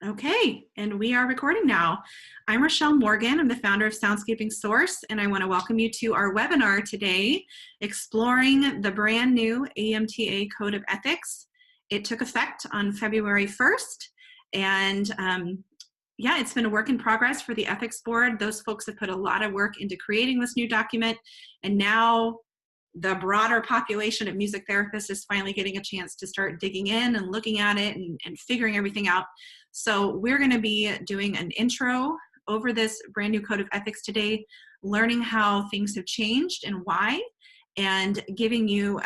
Okay, and we are recording now. I'm Rochelle Morgan. I'm the founder of Soundscaping Source, and I want to welcome you to our webinar today, exploring the brand new AMTA Code of Ethics. It took effect on February 1st, and yeah, it's been a work in progress for the Ethics Board. Those folks have put a lot of work into creating this new document, and now the broader population of music therapists is finally getting a chance to start digging in and looking at it and figuring everything out. So we're going to be doing an intro over this brand new Code of Ethics today, learning how things have changed and why, and giving you,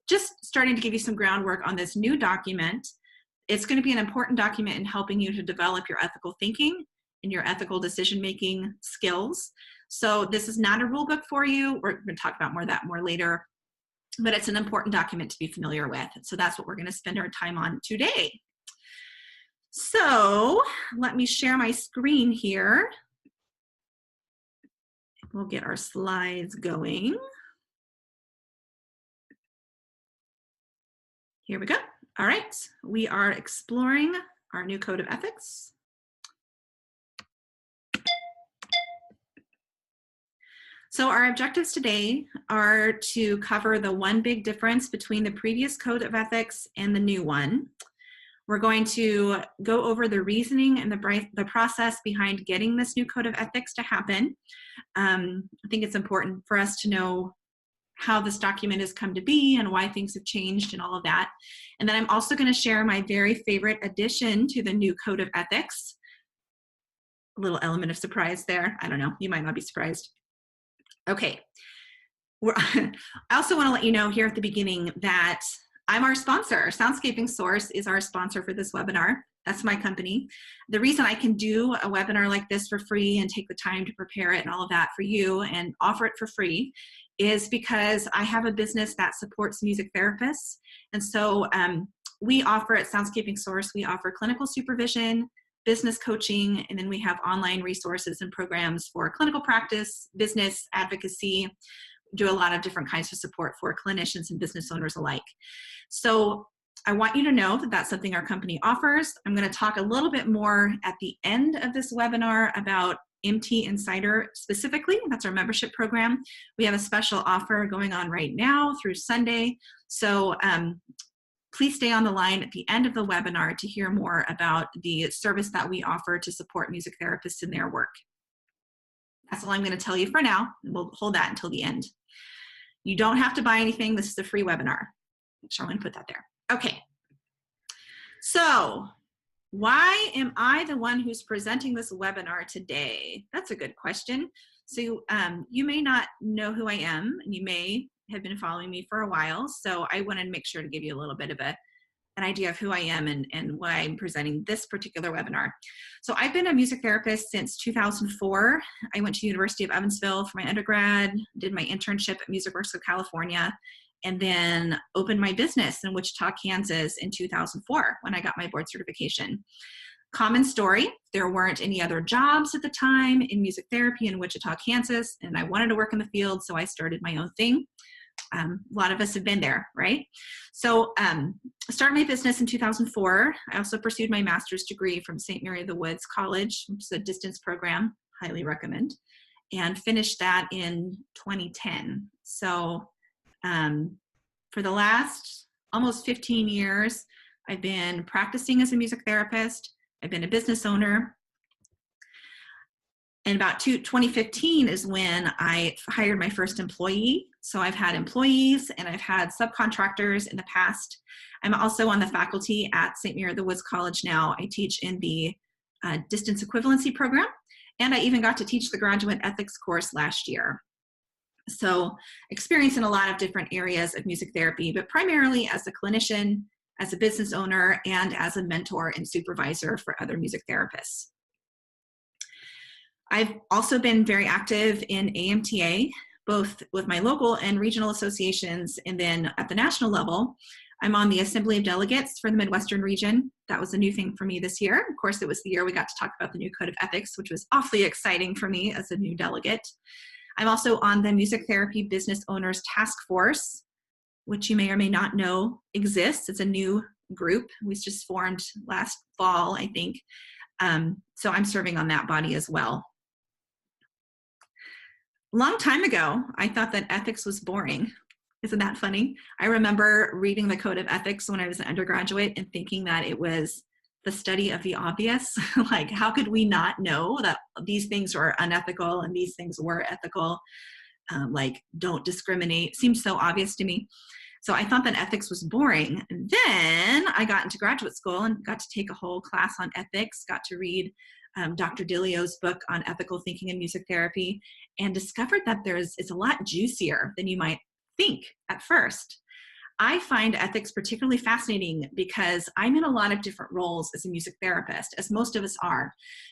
just starting to give you some groundwork on this new document. It's going to be an important document in helping you to develop your ethical thinking and your ethical decision-making skills. So this is not a rule book for you. We're going to talk about that more later, but it's an important document to be familiar with. So that's what we're going to spend our time on today. So let me share my screen here. We'll get our slides going. Here we go. All right, we are exploring our new Code of Ethics. So our objectives today are to cover the one big difference between the previous Code of Ethics and the new one. We're going to go over the reasoning and the process behind getting this new Code of Ethics to happen. I think it's important for us to know how this document has come to be and why things have changed and all of that. And then I'm also going to share my very favorite addition to the new Code of Ethics. A little element of surprise there. I don't know, you might not be surprised. Okay, I also want to let you know here at the beginning that I'm our sponsor. Soundscaping Source is our sponsor for this webinar. That's my company. The reason I can do a webinar like this for free and take the time to prepare it and all of that for you and offer it for free is because I have a business that supports music therapists. And so we offer at Soundscaping Source, we offer clinical supervision, business coaching, and then we have online resources and programs for clinical practice, business advocacy, do a lot of different kinds of support for clinicians and business owners alike. So I want you to know that that's something our company offers. I'm going to talk a little bit more at the end of this webinar about MT Insider specifically. That's our membership program. We have a special offer going on right now through Sunday. So please stay on the line at the end of the webinar to hear more about the service that we offer to support music therapists in their work. That's all I'm going to tell you for now. We'll hold that until the end. You don't have to buy anything. This is a free webinar. Make sure I'm going to put that there. Okay. So why am I the one who's presenting this webinar today? That's a good question. So you may not know who I am, and you may have been following me for a while. So I wanted to make sure to give you a little bit of an idea of who I am and why I'm presenting this particular webinar. So I've been a music therapist since 2004. I went to the University of Evansville for my undergrad, did my internship at MusicWorks of California, and then opened my business in Wichita, Kansas in 2004 when I got my board certification. Common story, there weren't any other jobs at the time in music therapy in Wichita, Kansas, and I wanted to work in the field, so I started my own thing. A lot of us have been there, right? So I started my business in 2004. I also pursued my master's degree from St. Mary of the Woods College, which is a distance program, highly recommend, and finished that in 2010. So for the last almost 15 years, I've been practicing as a music therapist. I've been a business owner. And about 2015 is when I hired my first employee. So I've had employees and I've had subcontractors in the past. I'm also on the faculty at St. Mary of the Woods College now. I teach in the distance equivalency program, and I even got to teach the graduate ethics course last year. So experience in a lot of different areas of music therapy, but primarily as a clinician, as a business owner, and as a mentor and supervisor for other music therapists. I've also been very active in AMTA, both with my local and regional associations, and then at the national level, I'm on the Assembly of Delegates for the Midwestern region. That was a new thing for me this year. Of course, it was the year we got to talk about the new Code of Ethics, which was awfully exciting for me as a new delegate. I'm also on the Music Therapy Business Owners Task Force, which you may or may not know exists. It's a new group. It was just formed last fall, I think. So I'm serving on that body as well. A long time ago, I thought that ethics was boring. Isn't that funny? I remember reading the Code of Ethics when I was an undergraduate and thinking that it was the study of the obvious. Like, how could we not know that these things were unethical and these things were ethical? Like, don't discriminate. Seems so obvious to me. So I thought that ethics was boring. And then I got into graduate school and got to take a whole class on ethics, got to read Dr. Dilio's book on ethical thinking in music therapy, and discovered that it's a lot juicier than you might think at first. I find ethics particularly fascinating because I'm in a lot of different roles as a music therapist, as most of us are.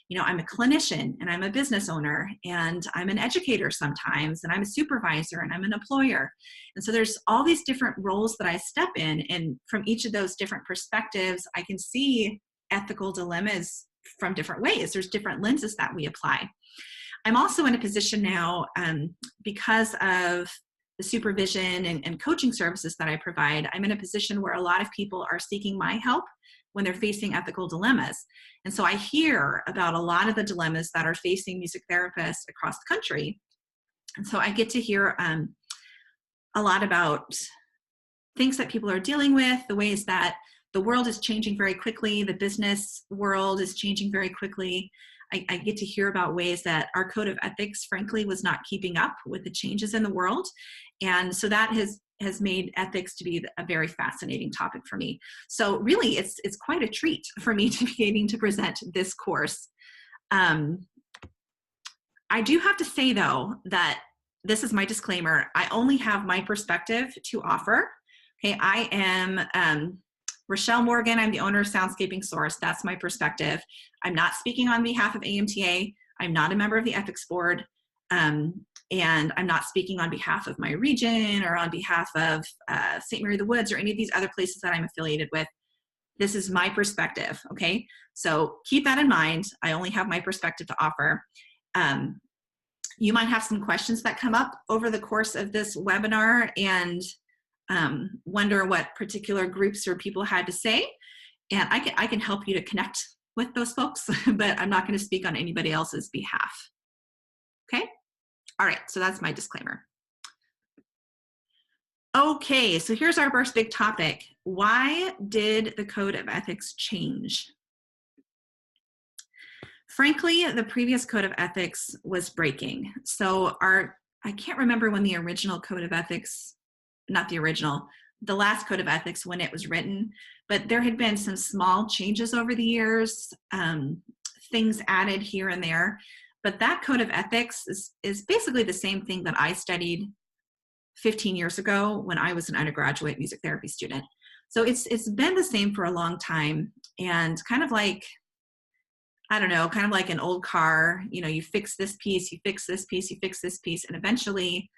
You know, I'm a clinician and I'm a business owner and I'm an educator sometimes, and I'm a supervisor and I'm an employer. And so there's all these different roles that I step in, and from each of those different perspectives, I can see ethical dilemmas from different ways. There's different lenses that we apply. I'm also in a position now because of the supervision and coaching services that I provide. I'm in a position where a lot of people are seeking my help when they're facing ethical dilemmas. And so I hear about a lot of the dilemmas that are facing music therapists across the country. And so I get to hear a lot about things that people are dealing with, the ways that the world is changing very quickly, the business world is changing very quickly. I get to hear about ways that our code of ethics, frankly, was not keeping up with the changes in the world. And so that has made ethics to be a very fascinating topic for me. So really, it's quite a treat for me to be able to present this course. I do have to say, though, that this is my disclaimer. I only have my perspective to offer. Okay, I am Rochelle Morgan. I'm the owner of Soundscaping Source. That's my perspective. I'm not speaking on behalf of AMTA. I'm not a member of the ethics board. And I'm not speaking on behalf of my region or on behalf of St. Mary of the Woods or any of these other places that I'm affiliated with. This is my perspective, okay? So keep that in mind. I only have my perspective to offer. You might have some questions that come up over the course of this webinar and wonder what particular groups or people had to say. And I can help you to connect with those folks, but I'm not going to speak on anybody else's behalf. Okay? All right, so that's my disclaimer. Okay, so here's our first big topic. Why did the Code of Ethics change? Frankly, the previous Code of Ethics was breaking. So I can't remember when the original Code of Ethics, not the original, the last Code of Ethics when it was written, but there had been some small changes over the years, things added here and there. But that Code of Ethics is basically the same thing that I studied 15 years ago when I was an undergraduate music therapy student. So it's been the same for a long time, and kind of like, I don't know, kind of like an old car, you know, you fix this piece, you fix this piece, you fix this piece, and eventually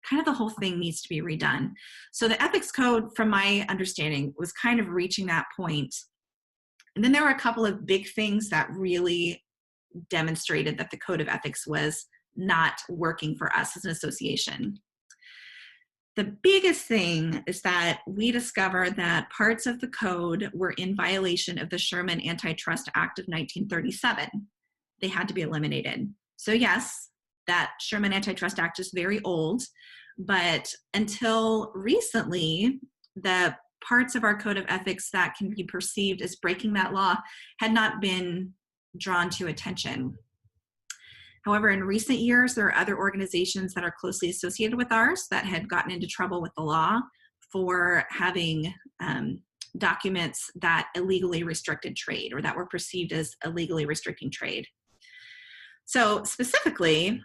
kind of the whole thing needs to be redone. So the ethics code, from my understanding, was kind of reaching that point. And then there were a couple of big things that really demonstrated that the Code of Ethics was not working for us as an association. The biggest thing is that we discovered that parts of the code were in violation of the Sherman Antitrust Act of 1937. They had to be eliminated. So yes, that Sherman Antitrust Act is very old, but until recently, the parts of our Code of Ethics that can be perceived as breaking that law had not been drawn to attention. However, in recent years, there are other organizations that are closely associated with ours that had gotten into trouble with the law for having documents that illegally restricted trade, or that were perceived as illegally restricting trade. So specifically,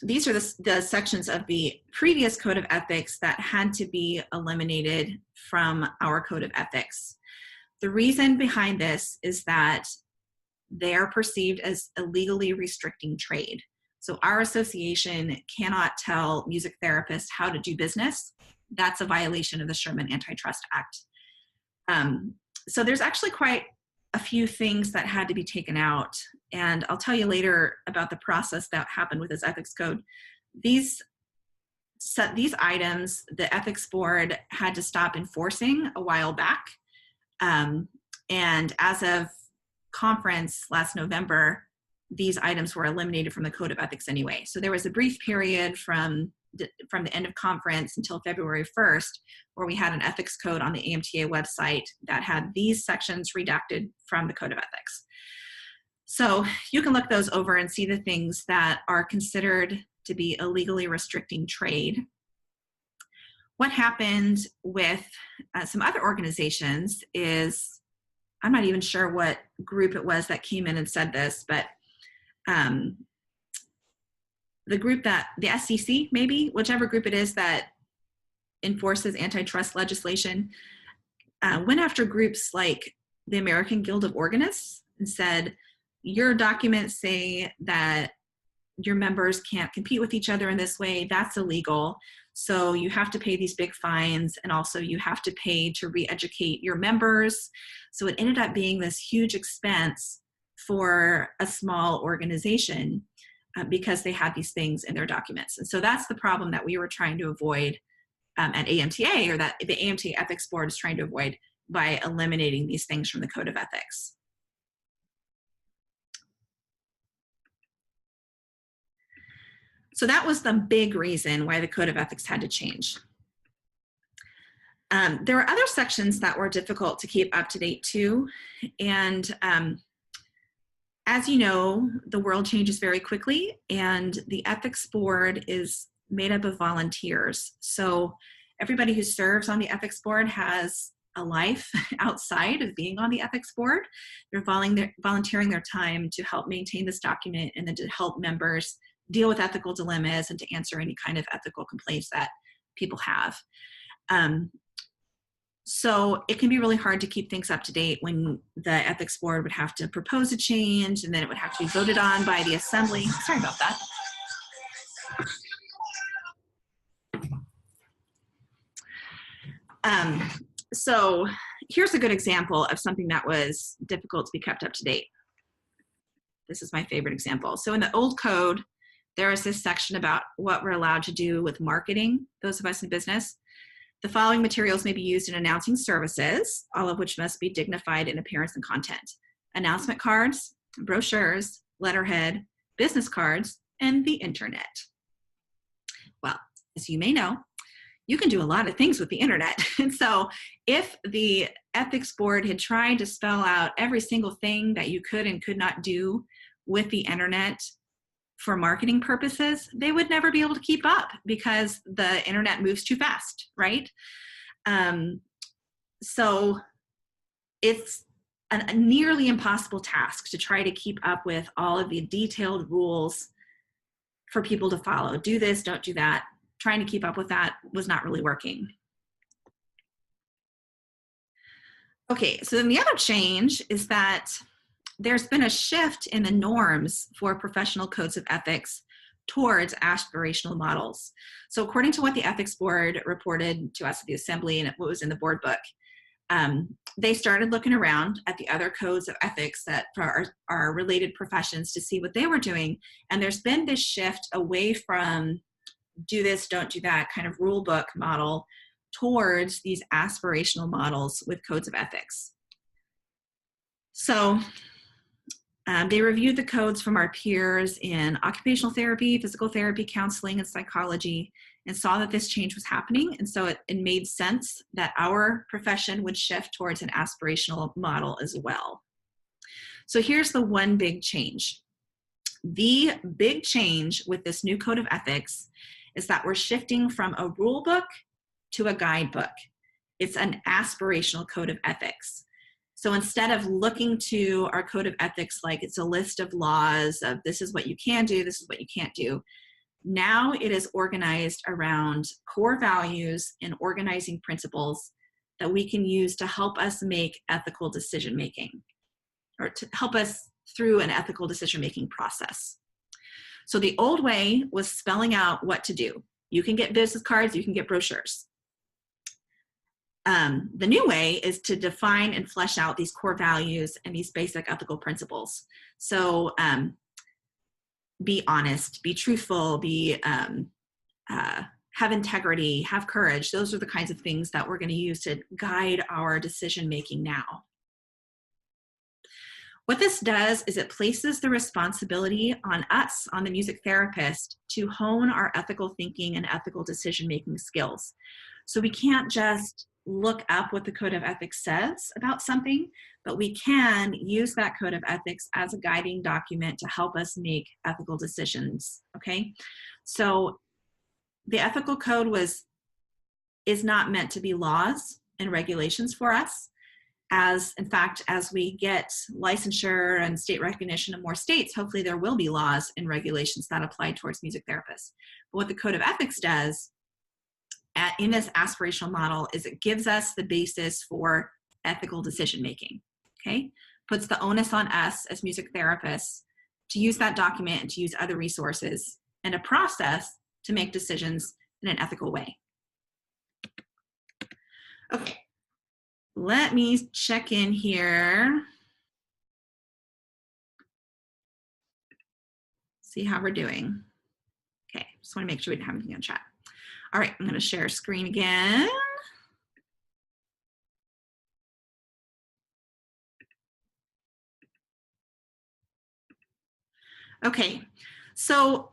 these are the sections of the previous Code of Ethics that had to be eliminated from our Code of Ethics. The reason behind this is that they are perceived as illegally restricting trade. So our association cannot tell music therapists how to do business. That's a violation of the Sherman Antitrust Act. So there's actually quite a few things that had to be taken out. And I'll tell you later about the process that happened with this ethics code. These items, the ethics board had to stop enforcing a while back. And as of conference last November, these items were eliminated from the Code of Ethics anyway. So there was a brief period from the end of conference until February 1st, where we had an ethics code on the AMTA website that had these sections redacted from the Code of Ethics. So you can look those over and see the things that are considered to be illegally restricting trade. What happened with some other organizations is, I'm not even sure what group it was that came in and said this, but the group that, the SEC maybe, whichever group it is that enforces antitrust legislation, went after groups like the American Guild of Organists and said, your documents say that your members can't compete with each other in this way, that's illegal. So you have to pay these big fines, and also you have to pay to re-educate your members. So it ended up being this huge expense for a small organization because they had these things in their documents. And so that's the problem that we were trying to avoid at AMTA, or that the AMTA Ethics Board is trying to avoid by eliminating these things from the Code of Ethics. So that was the big reason why the Code of Ethics had to change. There were other sections that were difficult to keep up to date too. And as you know, the world changes very quickly, and the Ethics Board is made up of volunteers. So everybody who serves on the Ethics Board has a life outside of being on the Ethics Board. They're volunteering their time to help maintain this document and then to help members deal with ethical dilemmas and to answer any kind of ethical complaints that people have. So it can be really hard to keep things up to date when the Ethics Board would have to propose a change, and then it would have to be voted on by the Assembly. Sorry about that. So here's a good example of something that was difficult to be kept up to date. This is my favorite example. So in the old code, there is this section about what we're allowed to do with marketing, those of us in business. The following materials may be used in announcing services, all of which must be dignified in appearance and content. Announcement cards, brochures, letterhead, business cards, and the internet. Well, as you may know, you can do a lot of things with the internet. And so if the Ethics Board had tried to spell out every single thing that you could and could not do with the internet for marketing purposes, they would never be able to keep up because the internet moves too fast, right? So it's a nearly impossible task to try to keep up with all of the detailed rules for people to follow. Do this, don't do that. Trying to keep up with that was not really working. Okay, so then the other change is that there's been a shift in the norms for professional codes of ethics towards aspirational models. So according to what the Ethics Board reported to us at the Assembly and what was in the board book, they started looking around at the other codes of ethics that are related professions to see what they were doing. And there's been this shift away from do this, don't do that kind of rule book model towards these aspirational models with codes of ethics. So they reviewed the codes from our peers in occupational therapy, physical therapy, counseling, and psychology, and saw that this change was happening. And so it made sense that our profession would shift towards an aspirational model as well. So here's the one big change. The big change with this new code of ethics is that we're shifting from a rule book to a guidebook. It's an aspirational code of ethics. So instead of looking to our code of ethics like it's a list of laws of this is what you can do, this is what you can't do, now it is organized around core values and organizing principles that we can use to help us make ethical decision-making, or to help us through an ethical decision-making process. So the old way was spelling out what to do. You can get business cards, you can get brochures. The new way is to define and flesh out these core values and these basic ethical principles. So be honest, be truthful, be have integrity, have courage. Those are the kinds of things that we're going to use to guide our decision making now. What this does is it places the responsibility on us, on the music therapist, to hone our ethical thinking and ethical decision-making skills. So we can't just look up what the Code of Ethics says about something, but we can use that Code of Ethics as a guiding document to help us make ethical decisions, okay? So the ethical code is not meant to be laws and regulations for us. As, in fact, as we get licensure and state recognition in more states, hopefully there will be laws and regulations that apply towards music therapists. But what the Code of Ethics does in this aspirational model is it gives us the basis for ethical decision making, okay? Puts the onus on us as music therapists to use that document and to use other resources and a process to make decisions in an ethical way. Okay. Let me check in here. See how we're doing. Okay, just want to make sure we didn't have anything on chat. All right, I'm going to share screen again. Okay, so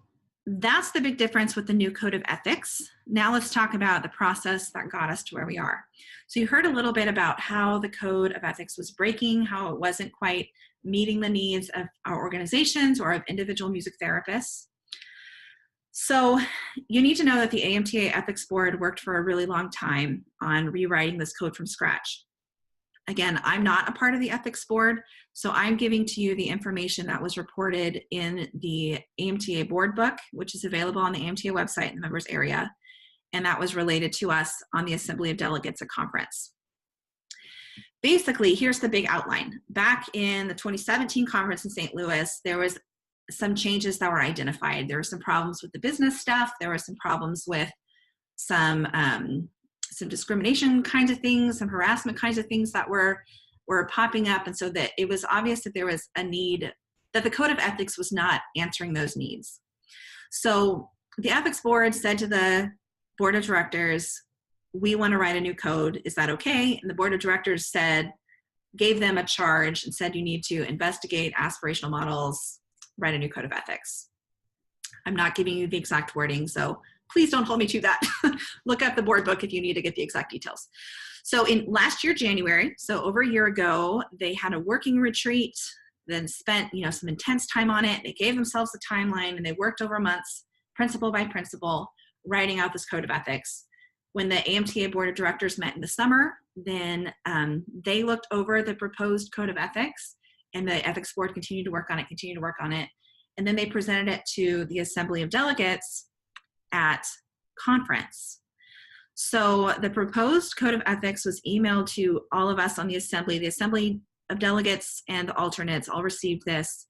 that's the big difference with the new Code of Ethics. Now let's talk about the process that got us to where we are. So you heard a little bit about how the Code of Ethics was breaking, how it wasn't quite meeting the needs of our organizations or of individual music therapists. So you need to know that the AMTA Ethics Board worked for a really long time on rewriting this code from scratch. Again, I'm not a part of the ethics board, so I'm giving to you the information that was reported in the AMTA board book, which is available on the AMTA website in the members area, and that was related to us on the Assembly of Delegates at conference. Basically, here's the big outline. Back in the 2017 conference in St. Louis, there was some changes that were identified. There were some problems with the business stuff. There were some problems with some discrimination kinds of things, some harassment kinds of things that were popping up. And so that it was obvious that there was a need, that the Code of Ethics was not answering those needs. So the ethics board said to the board of directors, we want to write a new code. Is that okay? And the board of directors gave them a charge and said, you need to investigate aspirational models, write a new Code of Ethics. I'm not giving you the exact wording, so please don't hold me to that. Look up the board book if you need to get the exact details. So in last year, January, so over a year ago, they had a working retreat, then spent some intense time on it. They gave themselves a timeline and they worked over months, principle by principle, writing out this Code of Ethics. When the AMTA Board of Directors met in the summer, then they looked over the proposed Code of Ethics, and the Ethics Board continued to work on it, and then they presented it to the Assembly of Delegates at conference. So the proposed Code of Ethics was emailed to all of us on the Assembly. The Assembly of Delegates and the alternates all received this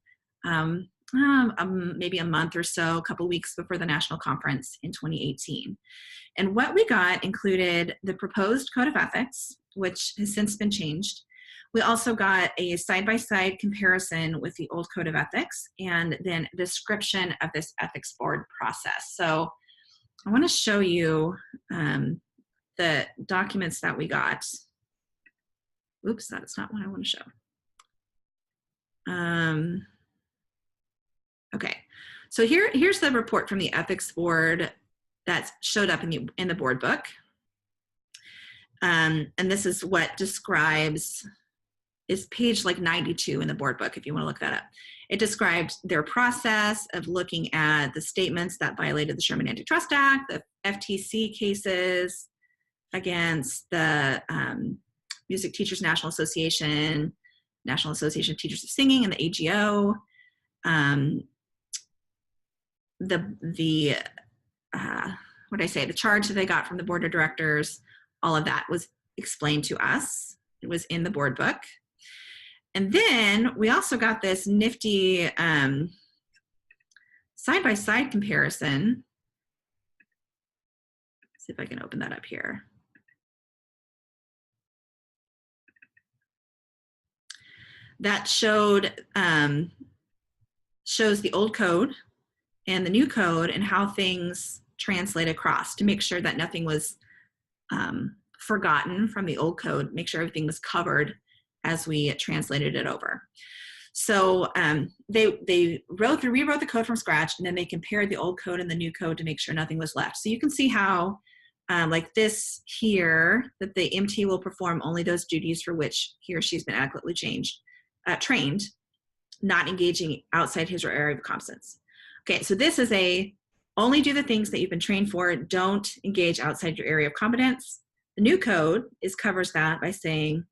maybe a month or so, a couple weeks before the national conference in 2018. And what we got included the proposed Code of Ethics, which has since been changed. We also got a side-by-side comparison with the old Code of Ethics and then a description of this ethics board process. So I want to show you the documents that we got. Oops, that's not what I want to show. Okay, so here's the report from the ethics board that showed up in the board book. And this is what describes, is page like 92 in the board book, if you want to look that up. It described their process of looking at the statements that violated the Sherman Antitrust Act, the FTC cases against the Music Teachers National Association, National Association of Teachers of Singing, and the AGO. The charge that they got from the board of directors, all of that was explained to us. It was in the board book. And then we also got this nifty side-by-side comparison. Let's see if I can open that up here. That shows the old code and the new code and how things translate across to make sure that nothing was forgotten from the old code, make sure everything was covered as we translated it over. So they rewrote the code from scratch, and then they compared the old code and the new code to make sure nothing was left. So you can see how, like this here, that the MT will perform only those duties for which he or she's been adequately trained, not engaging outside his or her area of competence. Okay, so this is only do the things that you've been trained for, don't engage outside your area of competence. The new code covers that by saying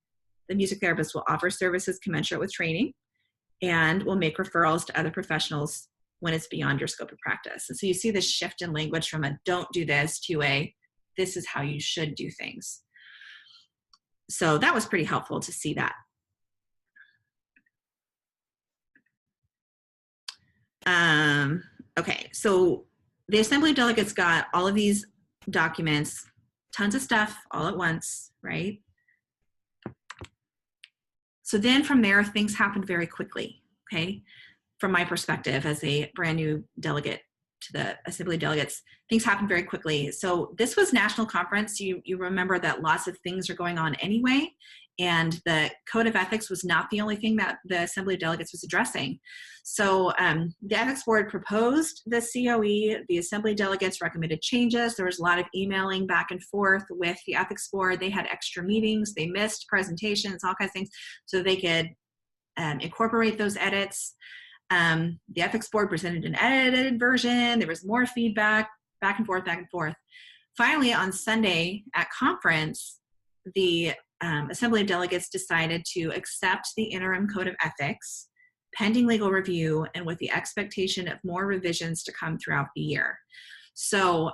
the music therapist will offer services commensurate with training and will make referrals to other professionals when it's beyond your scope of practice. And so you see this shift in language from a don't do this to a this is how you should do things. So that was pretty helpful to see that. Okay, so the Assembly of Delegates got all of these documents, tons of stuff all at once, right? So then from there, things happened very quickly, okay? From my perspective as a brand new delegate to the Assembly of Delegates, things happened very quickly. So this was national conference. You remember that lots of things are going on anyway, and the Code of Ethics was not the only thing that the Assembly of Delegates was addressing. So the Ethics Board proposed the COE, the Assembly of Delegates recommended changes. There was a lot of emailing back and forth with the Ethics Board. They had extra meetings, they missed presentations, all kinds of things, so they could incorporate those edits. The Ethics Board presented an edited version. There was more feedback, back and forth, back and forth. Finally, on Sunday at conference, the Assembly of Delegates decided to accept the interim Code of Ethics, pending legal review, and with the expectation of more revisions to come throughout the year. So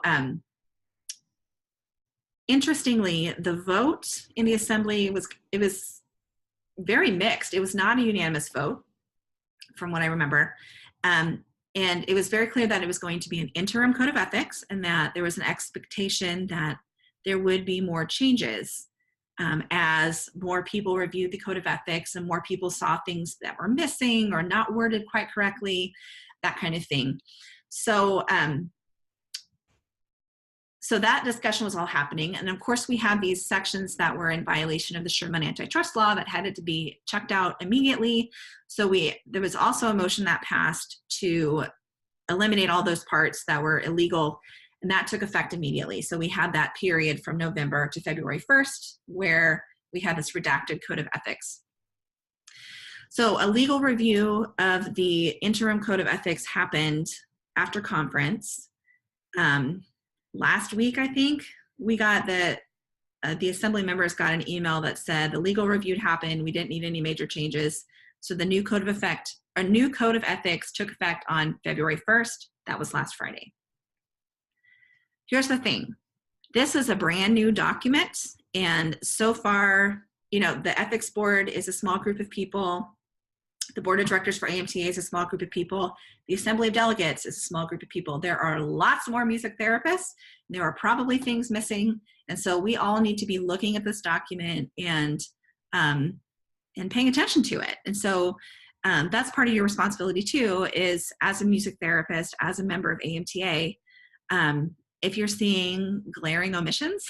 interestingly, the vote in the Assembly was very mixed. It was not a unanimous vote, from what I remember. And it was very clear that it was going to be an interim Code of Ethics, and that there was an expectation that there would be more changes as more people reviewed the Code of Ethics and more people saw things that were missing or not worded quite correctly, that kind of thing. So, so that discussion was all happening. And of course, we had these sections that were in violation of the Sherman antitrust law that had to be checked out immediately. So there was also a motion that passed to eliminate all those parts that were illegal, and that took effect immediately. So we had that period from November to February 1st where we had this redacted Code of Ethics. So a legal review of the interim Code of Ethics happened after conference. Last week, I think, we got the Assembly members got an email that said the legal review happened, we didn't need any major changes. So the new Code of Ethics took effect on February 1st. That was last Friday. Here's the thing. This is a brand new document, and so far, the Ethics Board is a small group of people. The Board of Directors for AMTA is a small group of people. The Assembly of Delegates is a small group of people. There are lots more music therapists. There are probably things missing, and so we all need to be looking at this document and paying attention to it. And so that's part of your responsibility too, is as a music therapist, as a member of AMTA, if you're seeing glaring omissions,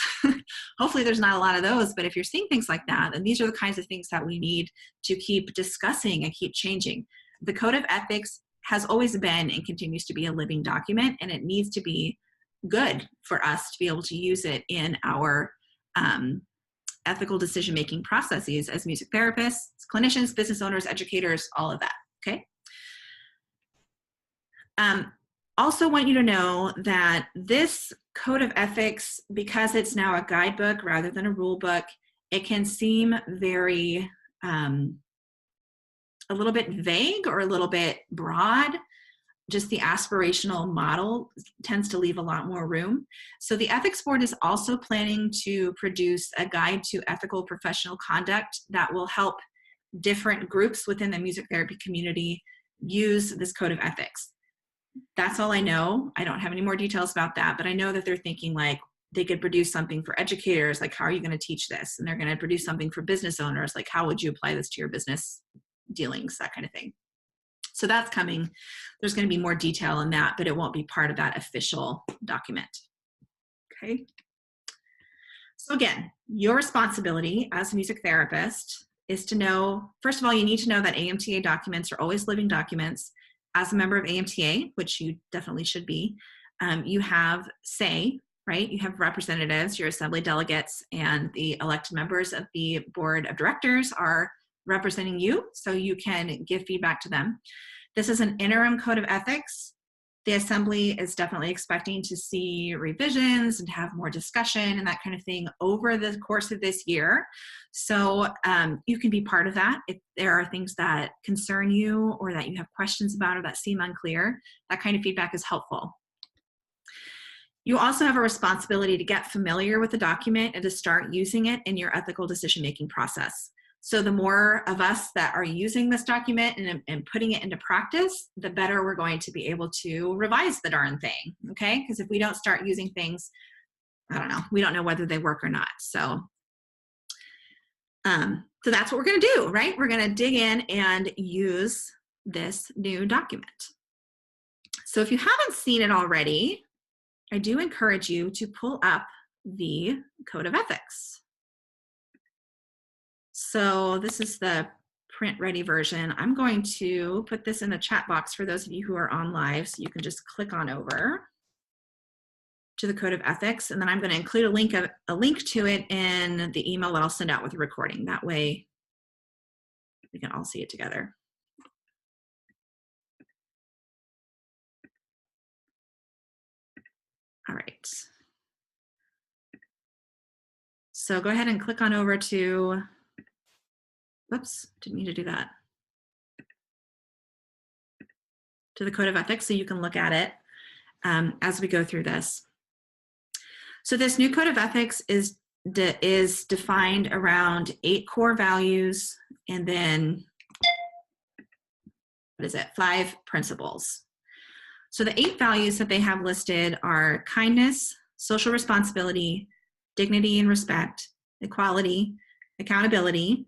hopefully there's not a lot of those, but if you're seeing things like that, then these are the kinds of things that we need to keep discussing and keep changing. The Code of Ethics has always been and continues to be a living document, and it needs to be good for us to be able to use it in our ethical decision-making processes as music therapists, clinicians, business owners, educators, all of that, okay? Also want you to know that this Code of Ethics, because it's now a guidebook rather than a rule book, it can seem very, a little bit vague or a little bit broad. Just the aspirational model tends to leave a lot more room. So the Ethics Board is also planning to produce a guide to ethical professional conduct that will help different groups within the music therapy community use this Code of Ethics. That's all I know. I don't have any more details about that, but I know that they're thinking like they could produce something for educators, like how are you going to teach this? And they're going to produce something for business owners, like how would you apply this to your business dealings, that kind of thing. So that's coming. There's going to be more detail on that, but it won't be part of that official document. Okay. So again, your responsibility as a music therapist is to know, first of all, you need to know that AMTA documents are always living documents. As a member of AMTA, which you definitely should be, you have say, right? You have representatives, your assembly delegates, and the elected members of the board of directors are representing you, so you can give feedback to them. This is an interim code of ethics. The assembly is definitely expecting to see revisions and have more discussion and that kind of thing over the course of this year. So you can be part of that. If there are things that concern you or that you have questions about or that seem unclear, that kind of feedback is helpful. You also have a responsibility to get familiar with the document and to start using it in your ethical decision-making process. So the more of us that are using this document and putting it into practice, the better we're going to be able to revise the darn thing, okay? Because if we don't start using things, I don't know, we don't know whether they work or not. So that's what we're gonna do, right? We're gonna dig in and use this new document. So if you haven't seen it already, I do encourage you to pull up the Code of Ethics. So this is the print ready version. I'm going to put this in the chat box for those of you who are on live, so you can just click on over to the Code of Ethics, and then I'm going to include a link to it in the email that I'll send out with the recording. That way we can all see it together. All right. So go ahead and click on over to, whoops, didn't mean to do that, to the Code of Ethics so you can look at it as we go through this. So this new Code of Ethics is defined around 8 core values and then, 5 principles. So the 8 values that they have listed are kindness, social responsibility, dignity and respect, equality, accountability,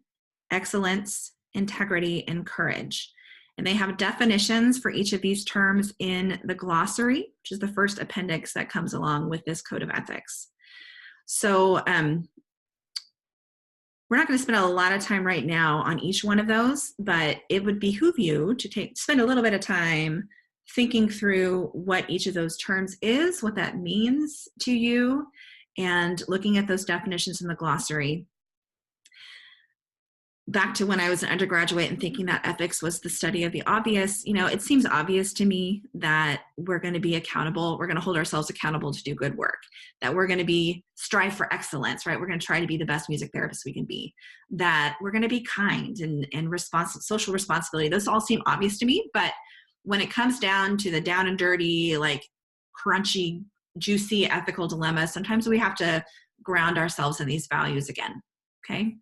excellence, integrity, and courage. And they have definitions for each of these terms in the glossary, which is the first appendix that comes along with this Code of Ethics. So we're not going to spend a lot of time right now on each one of those, but it would behoove you to spend a little bit of time thinking through what each of those terms is, what that means to you, and looking at those definitions in the glossary. Back to when I was an undergraduate and thinking that ethics was the study of the obvious, you know, it seems obvious to me that we're going to be accountable, we're going to hold ourselves accountable to do good work, that we're going to strive for excellence, right? We're going to try to be the best music therapists we can be, that we're going to be kind and social responsibility. Those all seem obvious to me, but when it comes down to the down and dirty, like crunchy, juicy ethical dilemma, sometimes we have to ground ourselves in these values again, okay?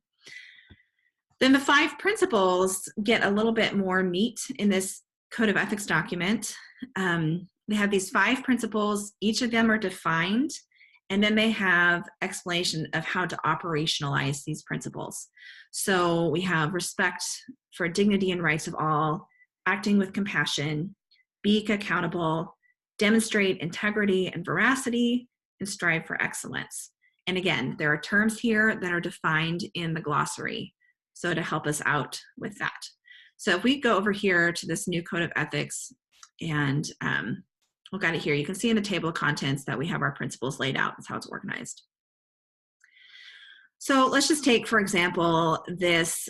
Then the 5 principles get a little bit more meat in this Code of Ethics document. They have these 5 principles, each of them are defined, and then they have explanation of how to operationalize these principles. So we have respect for dignity and rights of all, acting with compassion, be accountable, demonstrate integrity and veracity, and strive for excellence. And again, there are terms here that are defined in the glossary, so to help us out with that. So if we go over here to this new Code of Ethics and look at it here, you can see in the table of contents that we have our principles laid out. That's how it's organized. So let's just take, for example, this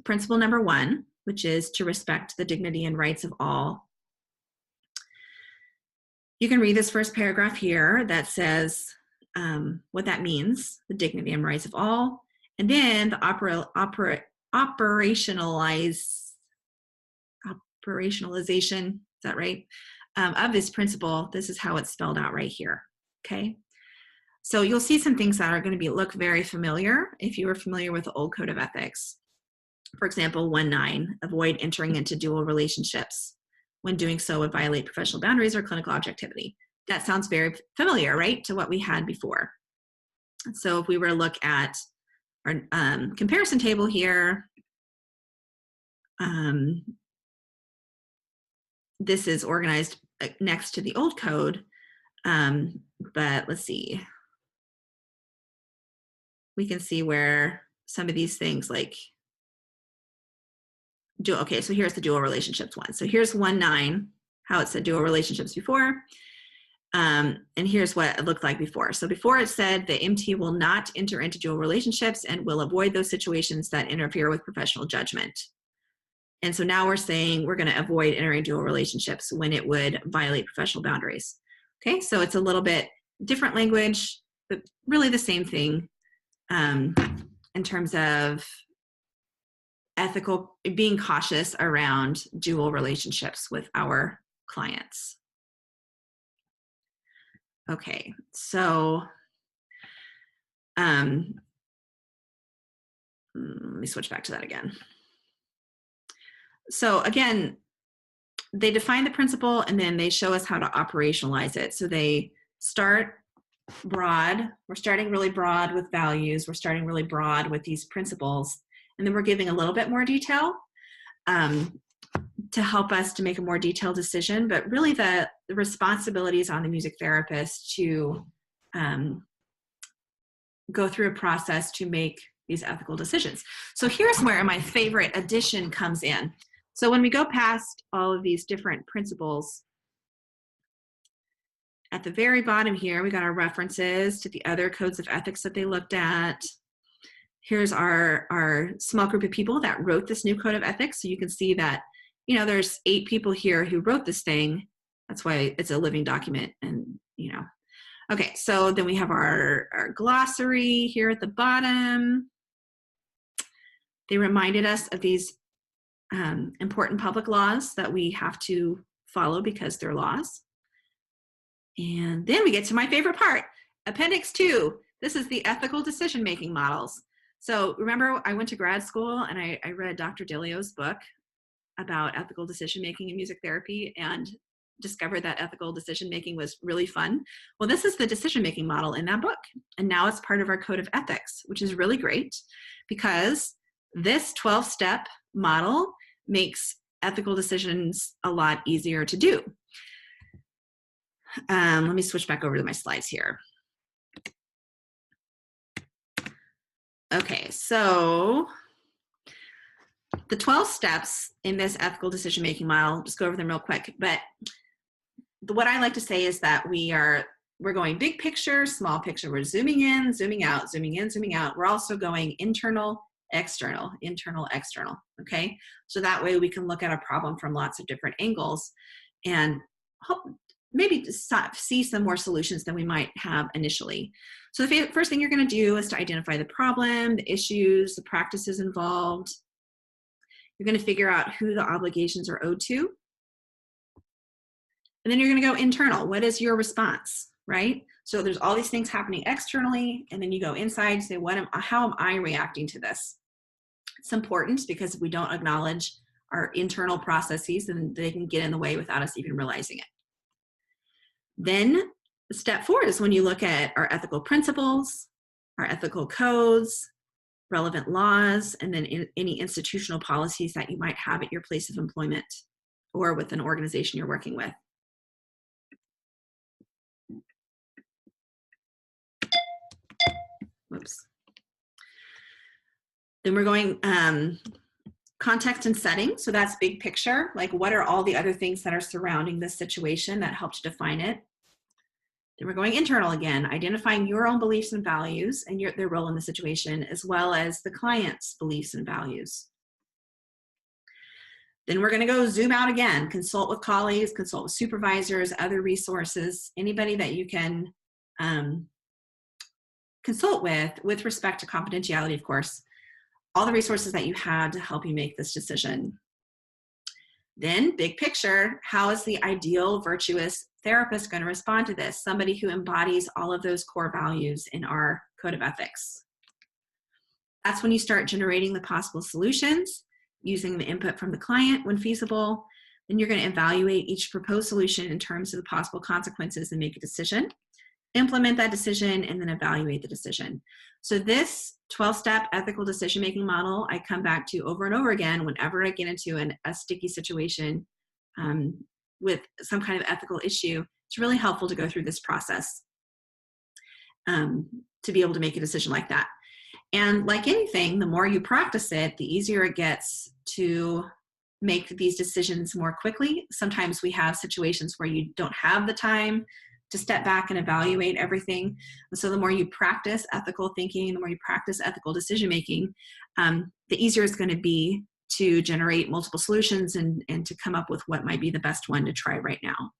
principle number 1, which is to respect the dignity and rights of all. You can read this first paragraph here that says what that means, the dignity and rights of all. And then the operationalization, is that right, of this principle, this is how it's spelled out right here, okay? So you'll see some things that are going to look very familiar if you were familiar with the old Code of Ethics. For example, 1.9, avoid entering into dual relationships. When doing so would violate professional boundaries or clinical objectivity. That sounds very familiar, right, to what we had before. So if we were to look at our comparison table here, this is organized next to the old code, but let's see. We can see where some of these things like, okay, so here's the dual relationships one. So here's 1.9, how it said dual relationships before. And here's what it looked like before. So before it said the MT will not enter into dual relationships and will avoid those situations that interfere with professional judgment. And so now we're saying we're going to avoid entering dual relationships when it would violate professional boundaries. Okay, so it's a little bit different language, but really the same thing in terms of ethical, being cautious around dual relationships with our clients. Okay, so let me switch back to that again. So again, they define the principle and then they show us how to operationalize it. So they start broad. We're starting really broad with values. We're starting really broad with these principles. And then we're giving a little bit more detail to help us to make a more detailed decision. But really the responsibility is on the music therapist to go through a process to make these ethical decisions. So here's where my favorite addition comes in. So when we go past all of these different principles, at the very bottom here, we got our references to the other codes of ethics that they looked at. Here's our small group of people that wrote this new code of ethics. So you can see that, you know, there's 8 people here who wrote this thing. That's why it's a living document. And, you know, okay, so then we have our glossary here at the bottom. They reminded us of these important public laws that we have to follow because they're laws. And then we get to my favorite part, Appendix 2. This is the ethical decision-making models. So remember, I went to grad school and I read Dr. Delio's book about ethical decision-making in music therapy and discovered that ethical decision-making was really fun. Well, this is the decision-making model in that book. And now it's part of our code of ethics, which is really great because this 12-step model makes ethical decisions a lot easier to do. Let me switch back over to my slides here. Okay, so the 12 steps in this ethical decision-making model, just go over them real quick, but what I like to say is that we're going big picture, small picture. We're zooming in, zooming out, zooming in, zooming out. We're also going internal, external, internal, external, okay? So that way we can look at a problem from lots of different angles and maybe see some more solutions than we might have initially. So the first thing you're going to do is to identify the problem, the issues, the practices involved. You're going to figure out who the obligations are owed to. And then you're going to go internal. What is your response, right? So there's all these things happening externally, and then you go inside and say, how am I reacting to this? It's important because if we don't acknowledge our internal processes, then they can get in the way without us even realizing it. Then step 4 is when you look at our ethical principles, our ethical codes, relevant laws, and then any institutional policies that you might have at your place of employment or with an organization you're working with. Whoops. Then we're going context and setting. So that's big picture. Like, what are all the other things that are surrounding this situation that help to define it? Then we're going internal again, identifying your own beliefs and values and their role in the situation, as well as the client's beliefs and values. Then we're going to go zoom out again, consult with colleagues, consult with supervisors, other resources, anybody that you can consult with respect to confidentiality, of course, all the resources that you had to help you make this decision. Then, big picture, how is the ideal virtuous therapist going to respond to this? Somebody who embodies all of those core values in our code of ethics. That's when you start generating the possible solutions, using the input from the client when feasible. Then you're going to evaluate each proposed solution in terms of the possible consequences and make a decision. Implement that decision, and then evaluate the decision. So this 12-step ethical decision-making model, I come back to over and over again whenever I get into a sticky situation with some kind of ethical issue, it's really helpful to go through this process to be able to make a decision like that. And like anything, the more you practice it, the easier it gets to make these decisions more quickly. Sometimes we have situations where you don't have the time to step back and evaluate everything. And so the more you practice ethical thinking, the more you practice ethical decision making, the easier it's going to be to generate multiple solutions and to come up with what might be the best one to try right now.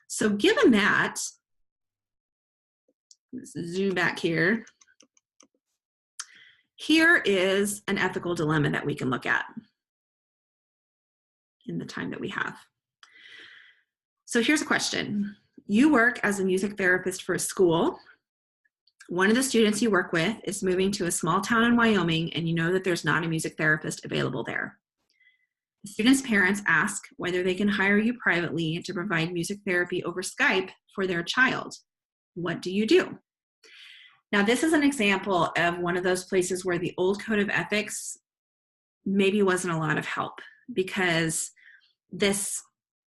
So given that, let's zoom back here. Here is an ethical dilemma that we can look at in the time that we have. So here's a question. You work as a music therapist for a school. One of the students you work with is moving to a small town in Wyoming, and you know that there's not a music therapist available there. The student's parents ask whether they can hire you privately to provide music therapy over Skype for their child. What do you do? Now, this is an example of one of those places where the old code of ethics maybe wasn't a lot of help, because this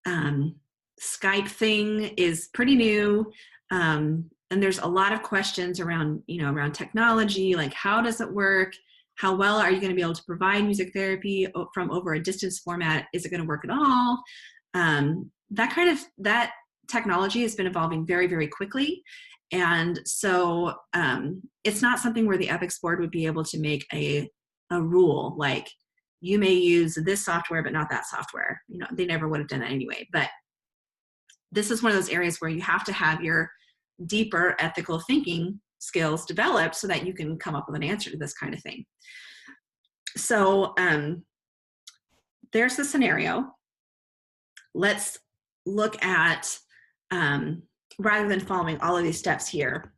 Skype thing is pretty new, and there's a lot of questions around, around technology, like how does it work? How well are you going to be able to provide music therapy from over a distance format? Is it going to work at all? That technology has been evolving very, very quickly. And so it's not something where the ethics board would be able to make a rule like you may use this software, but not that software. They never would have done that anyway. But this is one of those areas where you have to have your deeper ethical thinking skills developed so that you can come up with an answer to this kind of thing. So there's the scenario. Let's look at, rather than following all of these steps here,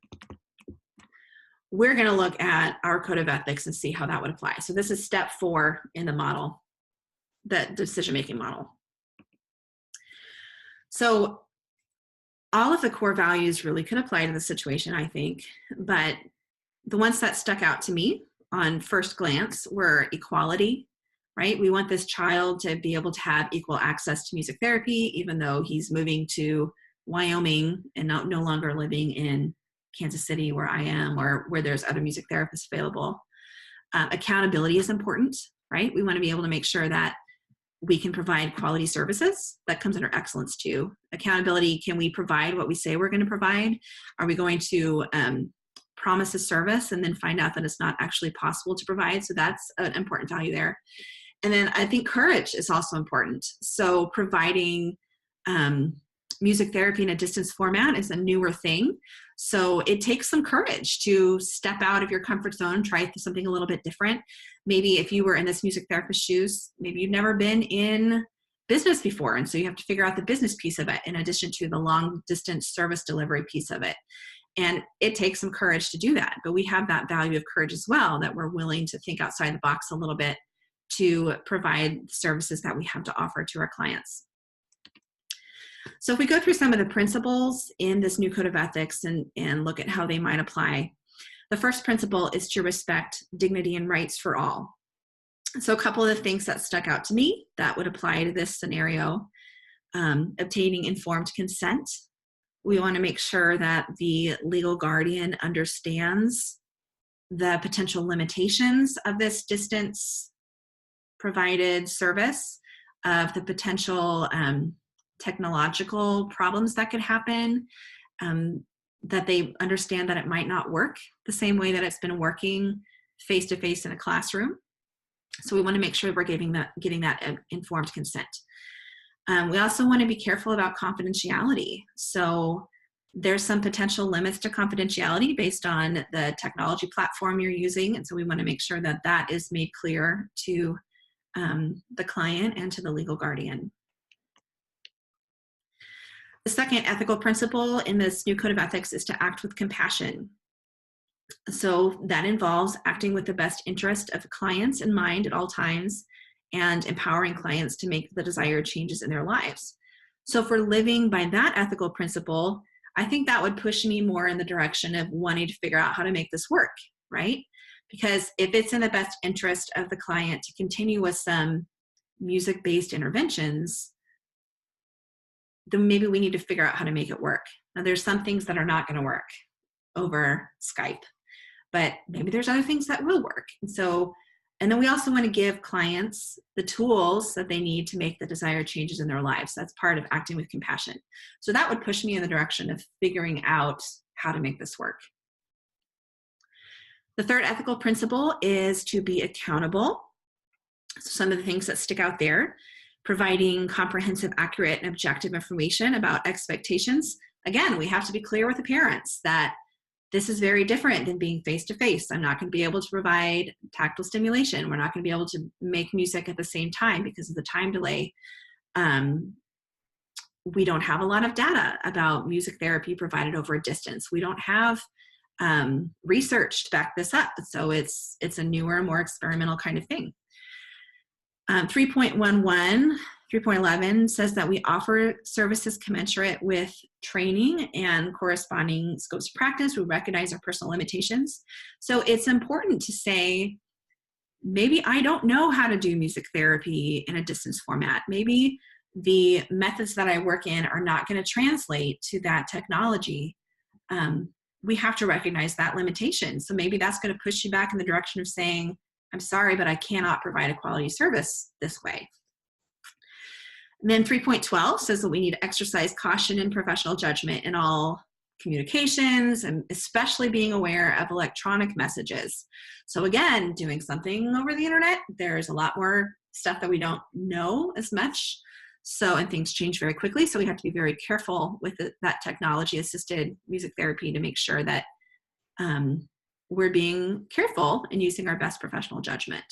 we're going to look at our code of ethics and see how that would apply. So this is step 4 in the model, the decision-making model. So all of the core values really could apply to the situation, I think, but the ones that stuck out to me on first glance were equality, right? We want this child to be able to have equal access to music therapy, even though he's moving to Wyoming and no longer living in Kansas City where I am, or where there's other music therapists available. Accountability is important, right? We want to be able to make sure that we can provide quality services. That comes under excellence too. Accountability, can we provide what we say we're going to provide? Are we going to promise a service and then find out that it's not actually possible to provide? So that's an important value there. And then I think courage is also important. So providing music therapy in a distance format is a newer thing. So it takes some courage to step out of your comfort zone, try something a little bit different. Maybe if you were in this music therapist's shoes, maybe you've never been in business before. And so you have to figure out the business piece of it in addition to the long distance service delivery piece of it. And it takes some courage to do that. But we have that value of courage as well, that we're willing to think outside the box a little bit to provide services that we have to offer to our clients. So if we go through some of the principles in this new code of ethics and look at how they might apply, the first principle is to respect dignity and rights for all. So a couple of the things that stuck out to me that would apply to this scenario, obtaining informed consent. We want to make sure that the legal guardian understands the potential limitations of this distance provided service, of the potential technological problems that could happen, that they understand that it might not work the same way that it's been working face-to-face in a classroom. So we want to make sure we're getting that informed consent. We also want to be careful about confidentiality. So there's some potential limits to confidentiality based on the technology platform you're using. And so we want to make sure that that is made clear to the client and to the legal guardian. The second ethical principle in this new code of ethics is to act with compassion. So that involves acting with the best interest of clients in mind at all times and empowering clients to make the desired changes in their lives. So if we're living by that ethical principle, I think that would push me more in the direction of wanting to figure out how to make this work, right? Because if it's in the best interest of the client to continue with some music-based interventions, then maybe we need to figure out how to make it work. Now, there's some things that are not going to work over Skype, but maybe there's other things that will work. And then we also want to give clients the tools that they need to make the desired changes in their lives. That's part of acting with compassion. So that would push me in the direction of figuring out how to make this work. The third ethical principle is to be accountable. So some of the things that stick out there: providing comprehensive, accurate, and objective information about expectations. Again, we have to be clear with the parents that this is very different than being face-to-face. I'm not going to be able to provide tactile stimulation. We're not going to be able to make music at the same time because of the time delay. We don't have a lot of data about music therapy provided over a distance. We don't have research to back this up. So it's a newer, more experimental kind of thing. 3.11 says that we offer services commensurate with training and corresponding scopes of practice. We recognize our personal limitations. So it's important to say, maybe I don't know how to do music therapy in a distance format. Maybe the methods that I work in are not going to translate to that technology. We have to recognize that limitation. So maybe that's going to push you back in the direction of saying, I'm sorry, but I cannot provide a quality service this way. And then 3.12 says that we need to exercise caution and professional judgment in all communications, and especially being aware of electronic messages. So again, doing something over the internet, there's a lot more stuff that we don't know as much. And things change very quickly. So we have to be very careful with that technology-assisted music therapy to make sure that we're being careful and using our best professional judgment.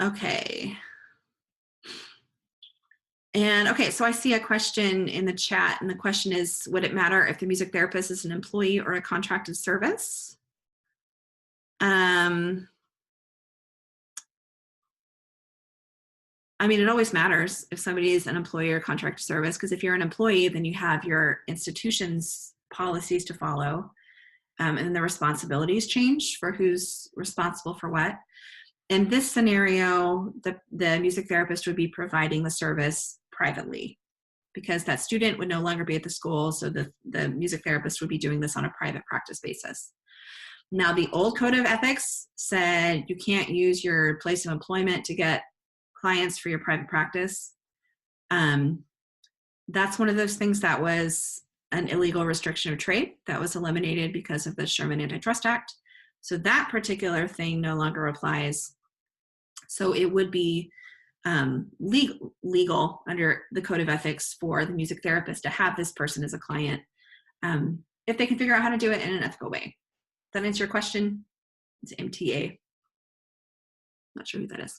Okay. So I see a question in the chat, and the question is, would it matter if the music therapist is an employee or a contracted service? It always matters if somebody is an employee or contracted service, because if you're an employee, then you have your institution's policies to follow, and the responsibilities change for who's responsible for what. In this scenario, the music therapist would be providing the service privately, because that student would no longer be at the school, so the music therapist would be doing this on a private practice basis. Now, the old Code of Ethics said you can't use your place of employment to get clients for your private practice. That's one of those things that was an illegal restriction of trade that was eliminated because of the Sherman Antitrust Act. So that particular thing no longer applies. So it would be legal under the Code of Ethics for the music therapist to have this person as a client, if they can figure out how to do it in an ethical way. Does that answer your question? It's MTA. Not sure who that is.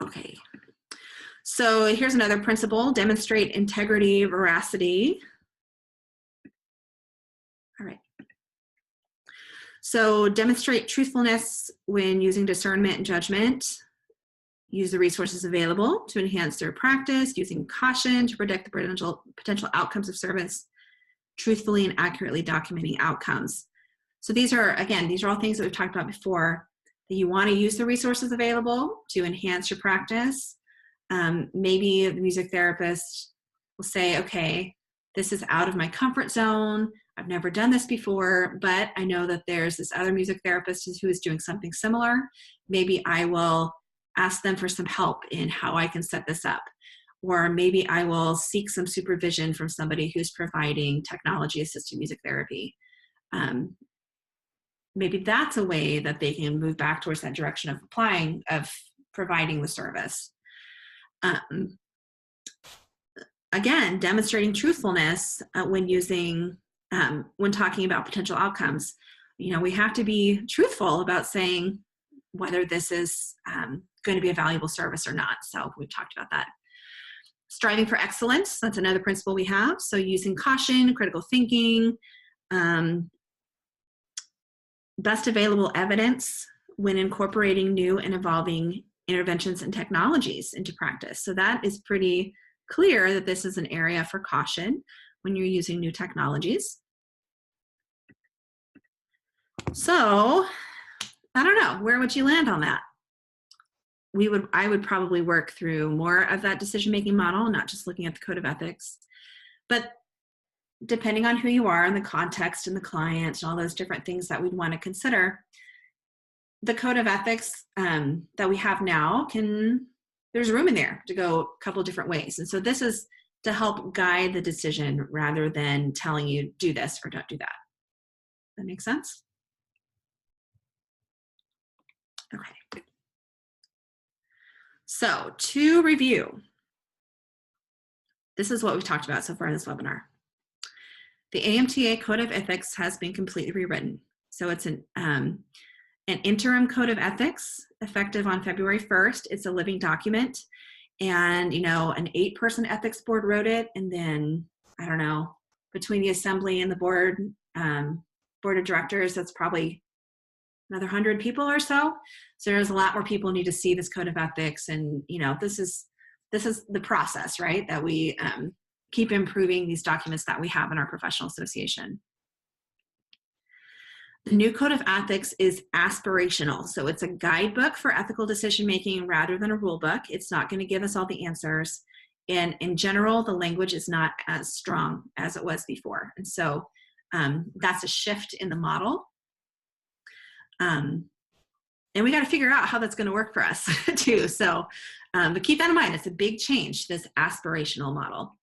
Okay. So here's another principle: demonstrate integrity, veracity. All right. So demonstrate truthfulness when using discernment and judgment. Use the resources available to enhance their practice, using caution to predict the potential outcomes of service, truthfully and accurately documenting outcomes. So these are all things that we've talked about before, that you want to use the resources available to enhance your practice. Maybe the music therapist will say, okay, this is out of my comfort zone. I've never done this before, but I know that there's this other music therapist who is doing something similar. Maybe I will ask them for some help in how I can set this up. Or maybe I will seek some supervision from somebody who's providing technology-assisted music therapy. Maybe that's a way that they can move back towards that direction of providing the service. Again, demonstrating truthfulness when talking about potential outcomes. We have to be truthful about saying whether this is going to be a valuable service or not. So we've talked about that. Striving for excellence, that's another principle we have. So using caution, critical thinking, best available evidence when incorporating new and evolving interventions and technologies into practice. So that is pretty clear that this is an area for caution when you're using new technologies. So I don't know, where would you land on that? I would probably work through more of that decision-making model, not just looking at the code of ethics. But depending on who you are and the context and the client and all those different things that we'd want to consider, the code of ethics that we have now there's room in there to go a couple different ways. And so this is to help guide the decision rather than telling you do this or don't do that. That makes sense? Okay. So to review, this is what we've talked about so far in this webinar. The AMTA Code of Ethics has been completely rewritten. So it's an interim code of ethics effective on February 1st. It's a living document, and an 8-person ethics board wrote it, and then I don't know, between the assembly and the board of directors, that's probably another 100 people or so. So there's a lot more people need to see this code of ethics, and this is the process, right? That we keep improving these documents that we have in our professional association. The new code of ethics is aspirational. So it's a guidebook for ethical decision-making rather than a rule book. It's not going to give us all the answers. And in general, the language is not as strong as it was before. And so that's a shift in the model. And we got to figure out how that's going to work for us too. So, but keep that in mind. It's a big change, this aspirational model.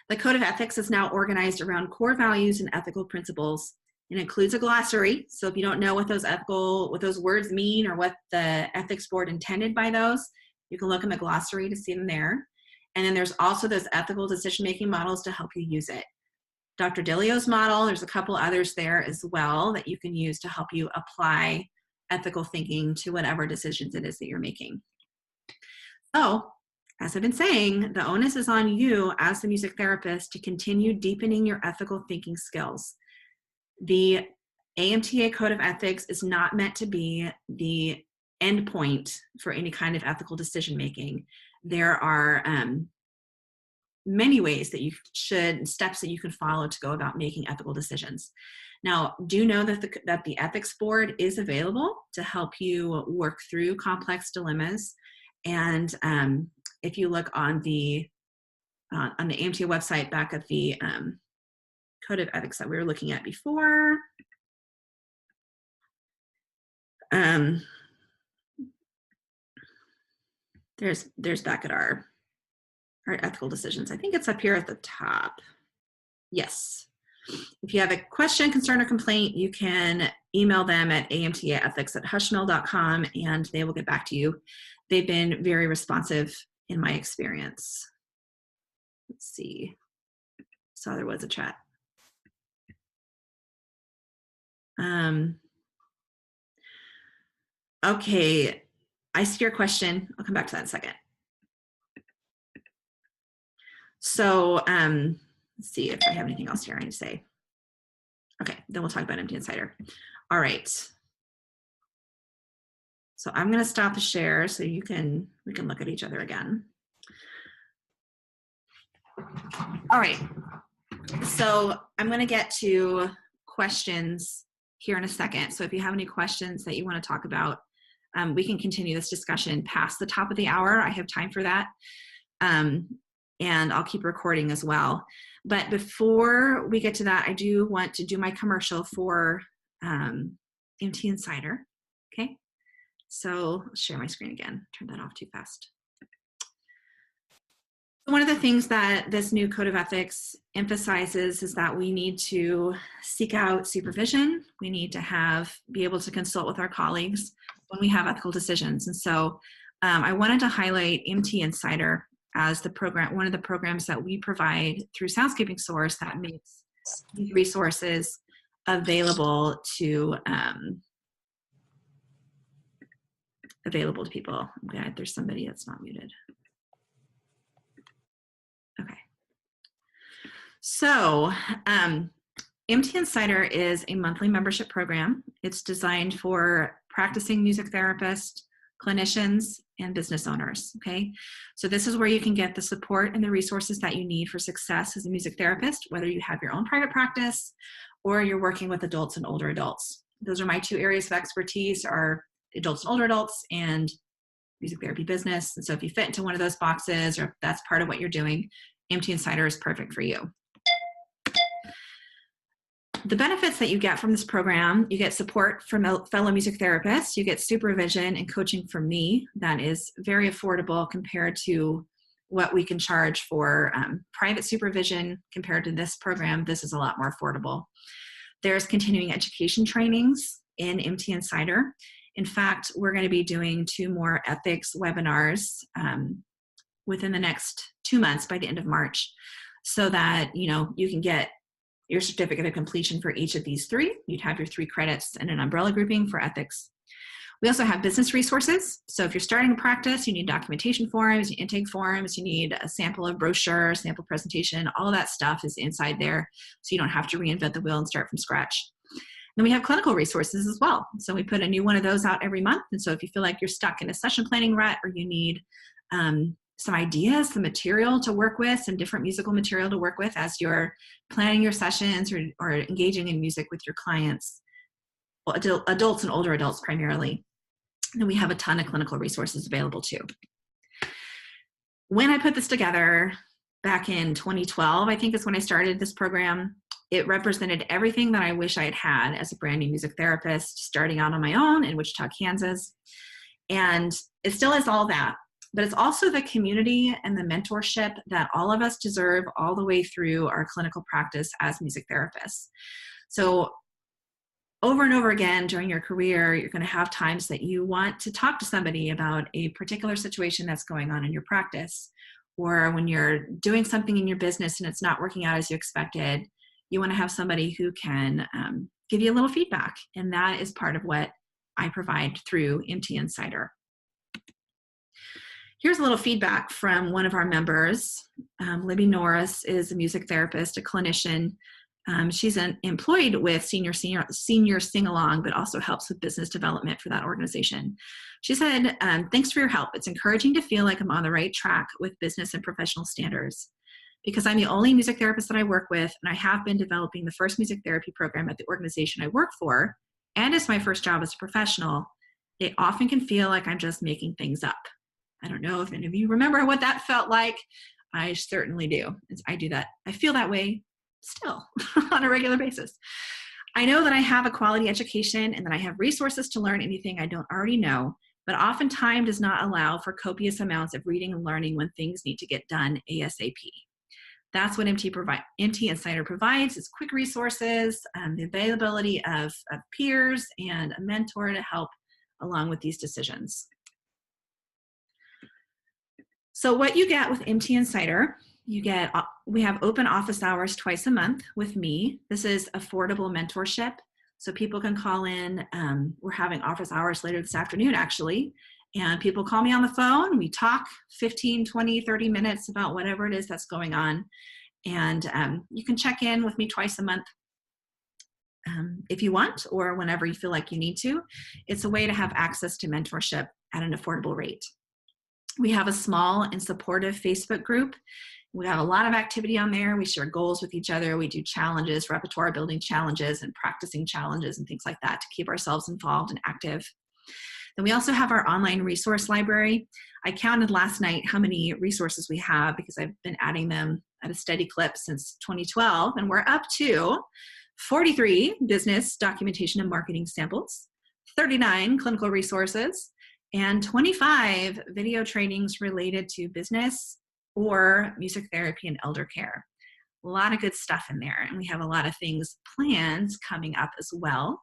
The Code of Ethics is now organized around core values and ethical principles. It includes a glossary. So if you don't know what those words mean or what the ethics board intended by those, you can look in the glossary to see them there. And then there's also those ethical decision-making models to help you use it. Dr. Dilio's model, there's a couple others there as well that you can use to help you apply ethical thinking to whatever decisions it is that you're making. So, as I've been saying, the onus is on you as the music therapist to continue deepening your ethical thinking skills. The AMTA Code of Ethics is not meant to be the endpoint for any kind of ethical decision making. There are many ways that steps that you can follow to go about making ethical decisions. Now, do know that the ethics board is available to help you work through complex dilemmas. And if you look on the AMTA website back at the Code of Ethics that we were looking at before, there's back at our ethical decisions. I think it's up here at the top. Yes. If you have a question, concern, or complaint, you can email them at amtaethics@hushmill.com and they will get back to you. They've been very responsive in my experience. Let's see. Saw there was a chat. Okay, I see your question. I'll come back to that in a second. So let's see if I have anything else here I need to say. Okay, then we'll talk about AMTA Insider. All right. So I'm going to stop the share so we can look at each other again. All right. So I'm going to get to questions here in a second. So if you have any questions that you want to talk about, we can continue this discussion past the top of the hour. I have time for that. And I'll keep recording as well. But before we get to that, I do want to do my commercial for AMTA Insider. Okay, so I'll share my screen again. Turn that off too fast. One of the things that this new Code of Ethics emphasizes is that we need to seek out supervision. We need to be able to consult with our colleagues when we have ethical decisions. And so I wanted to highlight AMTA Insider as one of the programs that we provide through Soundscaping Source that makes these resources available to people. I'm glad there's somebody that's not muted. Okay. So AMTA Insider is a monthly membership program. It's designed for practicing music therapists, clinicians, and business owners, okay? So this is where you can get the support and the resources that you need for success as a music therapist, whether you have your own private practice or you're working with adults and older adults. Those are my two areas of expertise, are adults and older adults and music therapy business. And so if you fit into one of those boxes, or if that's part of what you're doing, AMTA Insider is perfect for you. The benefits that you get from this program: you get support from fellow music therapists, you get supervision and coaching from me that is very affordable compared to what we can charge for private supervision. Compared to this program, this is a lot more affordable. There's continuing education trainings in AMTA Insider. In fact, we're going to be doing 2 more ethics webinars within the next 2 months by the end of March, so that you can get your certificate of completion for each of these 3. You'd have your 3 credits and an umbrella grouping for ethics. We also have business resources. So if you're starting a practice, you need documentation forms, intake forms, you need a sample of brochure, sample presentation, all of that stuff is inside there, so you don't have to reinvent the wheel and start from scratch. Then we have clinical resources as well. So we put a new one of those out every month. And so if you feel like you're stuck in a session planning rut, or you need some ideas, some material to work with, some different musical material to work with as you're planning your sessions or engaging in music with your clients, well, adults and older adults primarily, then we have a ton of clinical resources available too. When I put this together back in 2012, I think is when I started this program, it represented everything that I wish I had had as a brand new music therapist starting out on my own in Wichita, Kansas. And it still is all that. But it's also the community and the mentorship that all of us deserve all the way through our clinical practice as music therapists. So over and over again during your career, you're going to have times that you want to talk to somebody about a particular situation that's going on in your practice, or when you're doing something in your business and it's not working out as you expected, you want to have somebody who can give you a little feedback. And that is part of what I provide through AMTA Insider. Here's a little feedback from one of our members. Libby Norris is a music therapist, a clinician. She's employed with Senior Sing-Along, but also helps with business development for that organization. She said, thanks for your help. It's encouraging to feel like I'm on the right track with business and professional standards. Because I'm the only music therapist that I work with, and I have been developing the first music therapy program at the organization I work for, and it's my first job as a professional, it often can feel like I'm just making things up. I don't know if any of you remember what that felt like. I certainly do. I do that. I feel that way still on a regular basis. I know that I have a quality education and that I have resources to learn anything I don't already know, but often time does not allow for copious amounts of reading and learning when things need to get done ASAP. That's what AMTA Insider provides, is quick resources, the availability of peers and a mentor to help along with these decisions. So what you get with AMTA Insider, we have open office hours twice a month with me. This is affordable mentorship, so people can call in. We're having office hours later this afternoon, actually, and people call me on the phone. We talk 15, 20, 30 minutes about whatever it is that's going on, and you can check in with me twice a month if you want, or whenever you feel like you need to. It's a way to have access to mentorship at an affordable rate. We have a small and supportive Facebook group. We have a lot of activity on there. We share goals with each other. We do challenges, repertoire building challenges and practicing challenges and things like that to keep ourselves involved and active. Then we also have our online resource library. I counted last night how many resources we have because I've been adding them at a steady clip since 2012, and we're up to 43 business documentation and marketing samples, 39 clinical resources, and 25 video trainings related to business or music therapy and elder care. A lot of good stuff in there, and we have a lot of things planned coming up as well,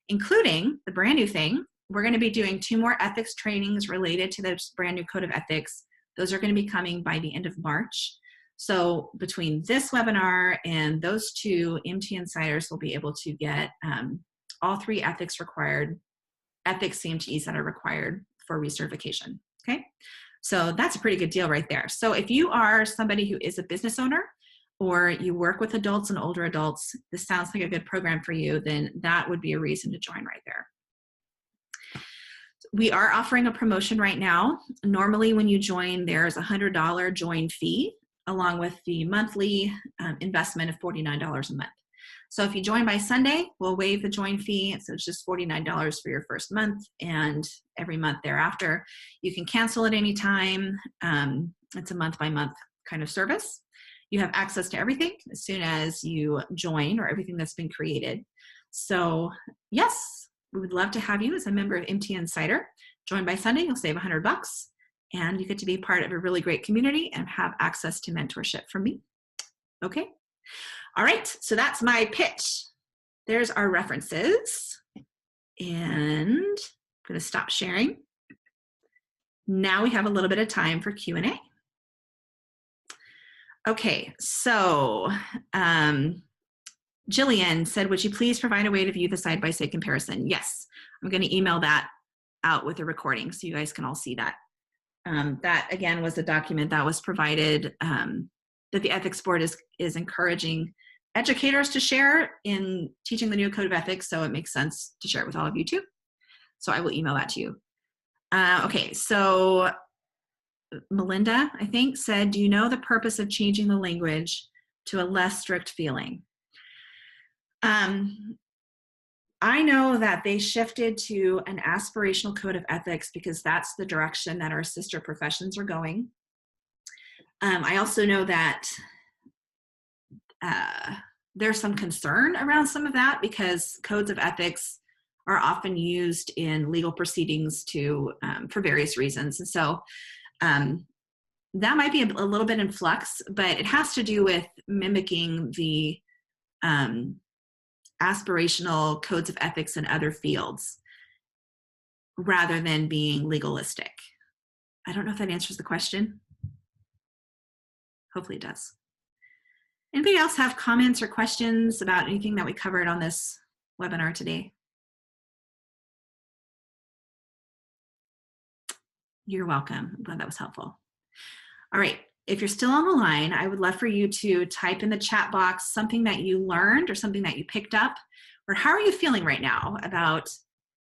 including the brand new thing. We're going to be doing 2 more ethics trainings related to this brand new code of ethics. Those are going to be coming by the end of March. So between this webinar and those 2, AMTA Insiders will be able to get all 3 ethics CMTEs that are required for recertification, okay? So that's a pretty good deal right there. So if you are somebody who is a business owner, or you work with adults and older adults, this sounds like a good program for you, then that would be a reason to join right there. We are offering a promotion right now. Normally when you join, there's a $100 join fee along with the monthly investment of $49 a month. So if you join by Sunday, we'll waive the join fee. So it's just $49 for your first month, and every month thereafter. You can cancel at any time. It's a month by month kind of service. You have access to everything as soon as you join, or everything that's been created. So yes, we would love to have you as a member of AMTA Insider. Join by Sunday, you'll save $100, and you get to be part of a really great community and have access to mentorship from me. Okay. All right, so that's my pitch. There's our references, and I'm going to stop sharing. Now we have a little bit of time for Q&A. Okay, so Jillian said, would you please provide a way to view the side-by-side comparison? Yes, I'm going to email that out with a recording so you guys can all see that. That, again, was a document that was provided that the Ethics Board is encouraging educators to share in teaching the new Code of Ethics, so it makes sense to share it with all of you too. So I will email that to you. Okay, so Melinda, I think, said, do you know the purpose of changing the language to a less strict feeling? I know that they shifted to an aspirational code of ethics because that's the direction that our sister professions are going. I also know that there's some concern around some of that because codes of ethics are often used in legal proceedings for various reasons. And so that might be a little bit in flux, but it has to do with mimicking the aspirational codes of ethics in other fields rather than being legalistic. I don't know if that answers the question. Hopefully it does. Anybody else have comments or questions about anything that we covered on this webinar today? You're welcome. I'm glad that was helpful. All right. If you're still on the line, I would love for you to type in the chat box something that you learned or something that you picked up, or how are you feeling right now about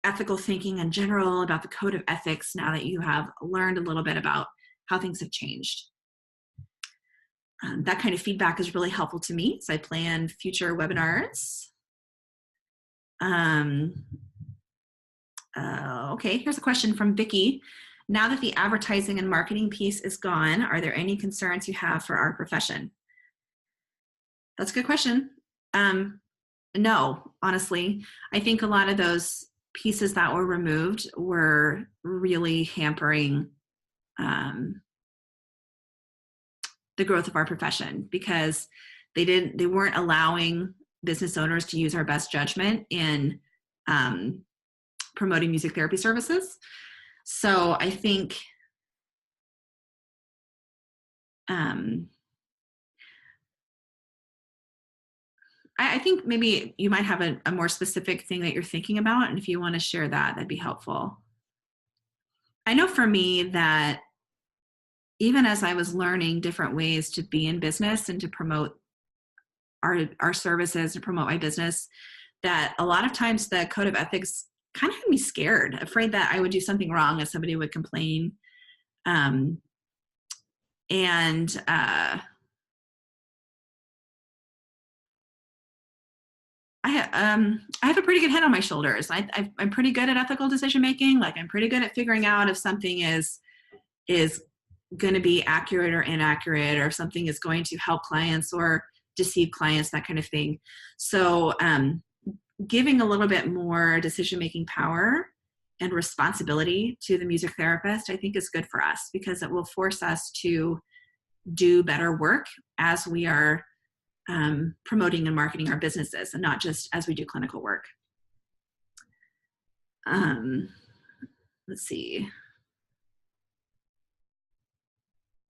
ethical thinking in general, about the code of ethics now that you have learned a little bit about how things have changed. That kind of feedback is really helpful to me as I plan future webinars. Okay, here's a question from Vicki. Now that the advertising and marketing piece is gone, are there any concerns you have for our profession? That's a good question. No, honestly. I think a lot of those pieces that were removed were really hampering the growth of our profession because they weren't allowing business owners to use our best judgment in promoting music therapy services. So I think I think maybe you might have a more specific thing that you're thinking about, and if you want to share that, that'd be helpful. I know for me that even as I was learning different ways to be in business and to promote our services, to promote my business, that a lot of times the code of ethics kind of had me scared, afraid that I would do something wrong and somebody would complain. I have a pretty good head on my shoulders. I'm pretty good at ethical decision making. Like I'm pretty good at figuring out if something is going to be accurate or inaccurate, or if something is going to help clients or deceive clients, that kind of thing. So giving a little bit more decision-making power and responsibility to the music therapist, I think is good for us because it will force us to do better work as we are promoting and marketing our businesses, and not just as we do clinical work. Let's see.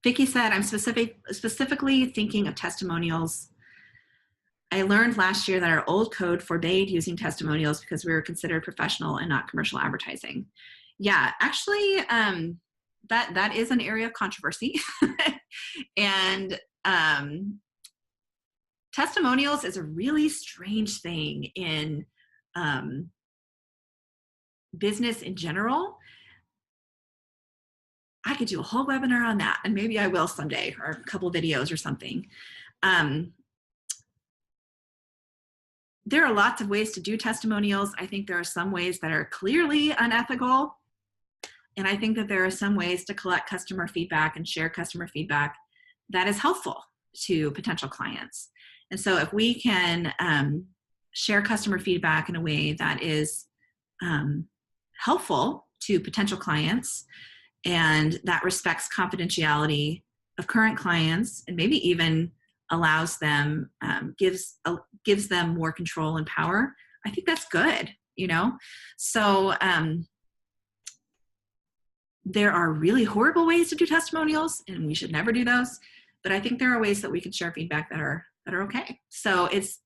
Vicki said, I'm specifically thinking of testimonials. I learned last year that our old code forbade using testimonials because we were considered professional and not commercial advertising. Yeah, actually, that is an area of controversy. And testimonials is a really strange thing in business in general. I could do a whole webinar on that, and maybe I will someday, or a couple of videos or something. there are lots of ways to do testimonials. I think there are some ways that are clearly unethical. And I think that there are some ways to collect customer feedback and share customer feedback that is helpful to potential clients. And so if we can share customer feedback in a way that is helpful to potential clients and that respects confidentiality of current clients and maybe even allows them, gives them more control and power, I think that's good, you know? So there are really horrible ways to do testimonials and we should never do those, but I think there are ways that we can share feedback that are okay. So it's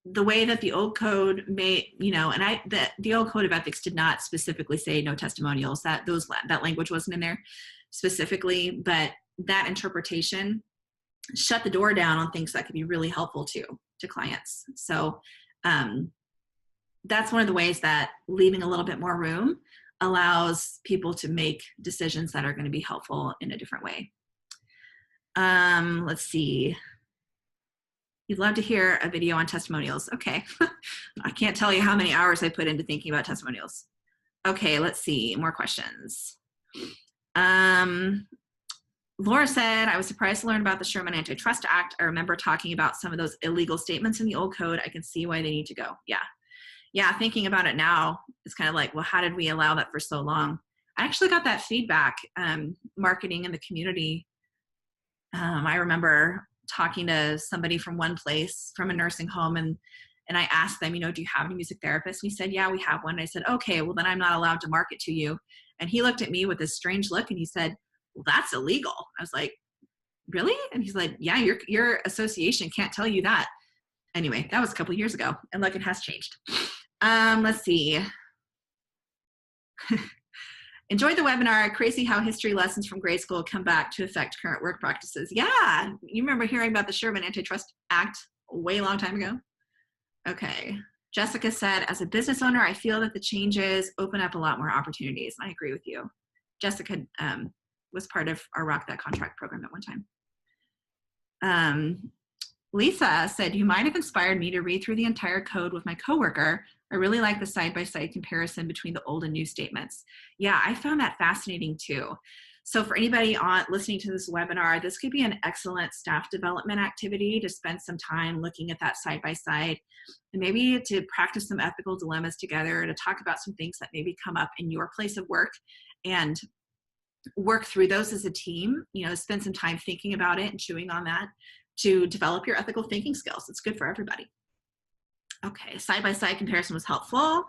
the way that the old code may, you know, and the old code of ethics did not specifically say no testimonials, that language wasn't in there specifically, but that interpretation shut the door down on things that could be really helpful to clients. So that's one of the ways that leaving a little bit more room allows people to make decisions that are going to be helpful in a different way. Let's see. You'd love to hear a video on testimonials. Okay. I can't tell you how many hours I put into thinking about testimonials. Okay, let's see. More questions. Laura said, I was surprised to learn about the Sherman Antitrust Act. I remember talking about some of those illegal statements in the old code. I can see why they need to go. Yeah, thinking about it now, it's kind of like, well, how did we allow that for so long? I actually got that feedback, marketing in the community. I remember talking to somebody from one place, from a nursing home, and I asked them, you know, do you have any music therapists? And he said, yeah, we have one. And I said, okay, well, then I'm not allowed to market to you. And he looked at me with this strange look and he said, well, that's illegal. I was like, really? And he's like, yeah, your association can't tell you that. Anyway, that was a couple of years ago, and look, it has changed. Let's see. Enjoyed the webinar. Crazy how history lessons from grade school come back to affect current work practices. Yeah, you remember hearing about the Sherman Antitrust Act a way long time ago? Okay. Jessica said, as a business owner, I feel that the changes open up a lot more opportunities. I agree with you. Jessica was part of our Rock That Contract program at one time. Lisa said, you might have inspired me to read through the entire code with my coworker. I really like the side-by-side comparison between the old and new statements. Yeah, I found that fascinating too. So for anybody listening to this webinar, this could be an excellent staff development activity to spend some time looking at that side-by-side and maybe to practice some ethical dilemmas together, to talk about some things that maybe come up in your place of work and work through those as a team, you know, spend some time thinking about it and chewing on that to develop your ethical thinking skills. It's good for everybody. Okay, side-by-side comparison was helpful.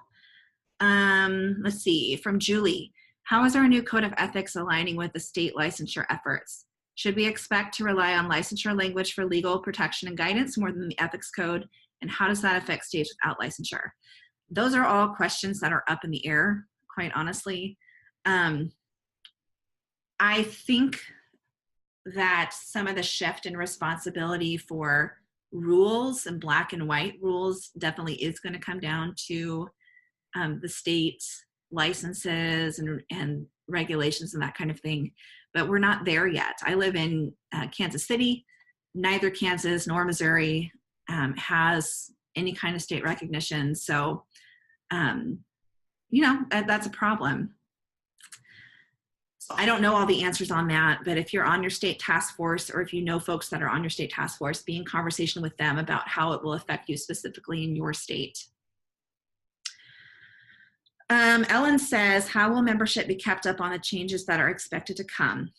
Let's see, from Julie, how is our new code of ethics aligning with the state licensure efforts? Should we expect to rely on licensure language for legal protection and guidance more than the ethics code? And how does that affect states without licensure? Those are all questions that are up in the air, quite honestly. I think that some of the shift in responsibility for rules and black and white rules definitely is going to come down to the state licenses and regulations and that kind of thing, but we're not there yet. I live in Kansas City. Neither Kansas nor Missouri has any kind of state recognition, so you know, that's a problem. I don't know all the answers on that, but if you're on your state task force, or if you know folks that are on your state task force, be in conversation with them about how it will affect you specifically in your state. Ellen says, how will membership be kept up on the changes that are expected to come?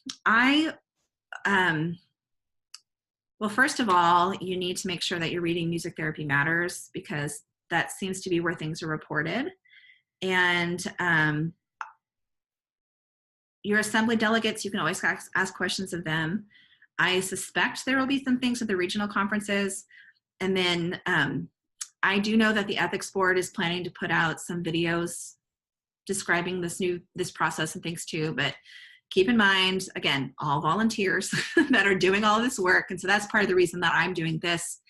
Well, first of all, you need to make sure that you're reading Music Therapy Matters, because that seems to be where things are reported. And your assembly delegates, you can always ask questions of them. I suspect there will be some things at the regional conferences. And then I do know that the ethics board is planning to put out some videos describing this process and things too, but keep in mind, again, all volunteers that are doing all this work. And so that's part of the reason that I'm doing this,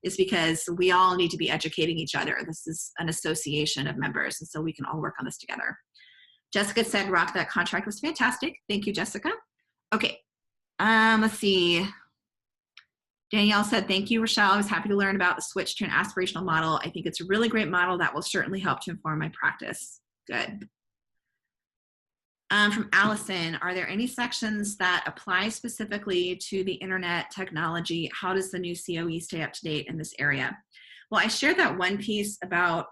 is because we all need to be educating each other. This is an association of members, and so we can all work on this together. Jessica said, Rock That Contract was fantastic. Thank you, Jessica. Okay, let's see. Danielle said, thank you, Rochelle. I was happy to learn about the switch to an aspirational model. I think it's a really great model that will certainly help to inform my practice. Good. From Allison, are there any sections that apply specifically to the internet technology? How does the new COE stay up to date in this area? Well, I shared that one piece about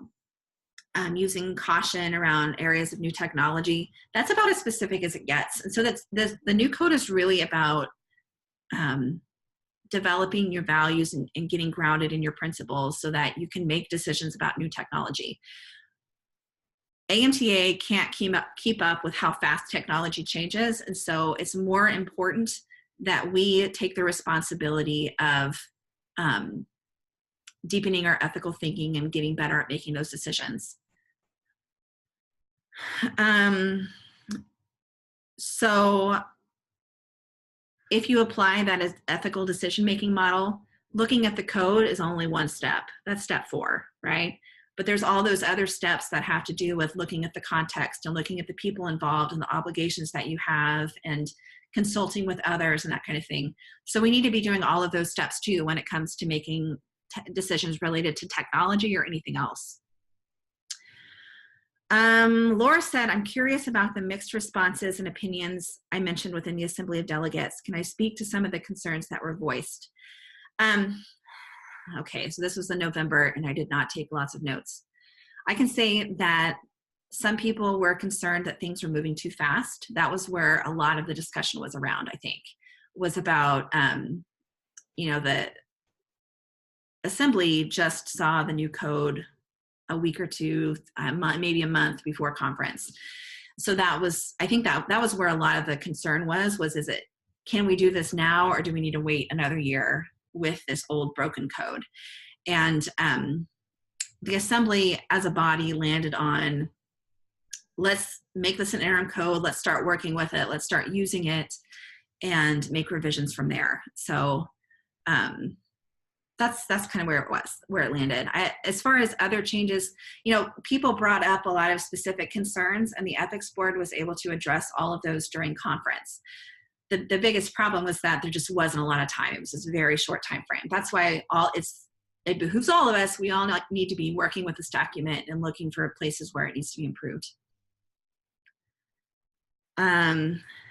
using caution around areas of new technology. That's about as specific as it gets. And so that's the new code is really about developing your values and getting grounded in your principles so that you can make decisions about new technology. AMTA can't keep up with how fast technology changes, and so it's more important that we take the responsibility of deepening our ethical thinking and getting better at making those decisions. So if you apply that as ethical decision-making model, looking at the code is only one step. That's step 4, right? But there's all those other steps that have to do with looking at the context and looking at the people involved and the obligations that you have and consulting with others and that kind of thing. So we need to be doing all of those steps too when it comes to making decisions related to technology or anything else. Laura said, I'm curious about the mixed responses and opinions I mentioned within the Assembly of Delegates. Can I speak to some of the concerns that were voiced? Okay, so this was in November and I did not take lots of notes. I can say that some people were concerned that things were moving too fast. That was where a lot of the discussion was around, I think, was about, you know, the Assembly just saw the new code a week or two, maybe a month before conference. So that was, I think that was where a lot of the concern was is it, can we do this now or do we need to wait another year with this old broken code? And the Assembly as a body landed on, let's make this an interim code, let's start working with it, let's start using it and make revisions from there. So that's kind of where it landed. As far as other changes, you know, people brought up a lot of specific concerns and the ethics board was able to address all of those during conference. The biggest problem was that there just wasn't a lot of time. It was just a very short time frame. That's why it behooves all of us. We all need to be working with this document and looking for places where it needs to be improved.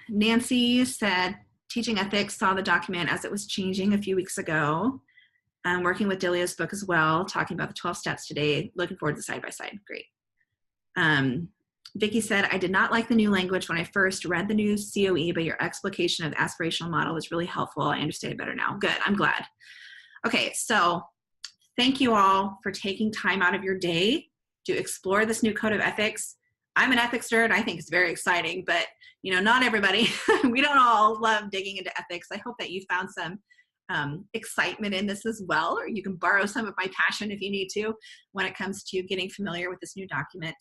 Nancy said, teaching ethics saw the document as it was changing a few weeks ago. Working with Delia's book as well, talking about the 12 steps today. Looking forward to side-by-side. Great. Vicki said, I did not like the new language when I first read the new COE, but your explication of the aspirational model was really helpful. I understand it better now. Good, I'm glad. Okay, so thank you all for taking time out of your day to explore this new code of ethics. I'm an ethics nerd. I think it's very exciting, but you know, not everybody. We don't all love digging into ethics. I hope that you found some excitement in this as well, or you can borrow some of my passion if you need to when it comes to getting familiar with this new document.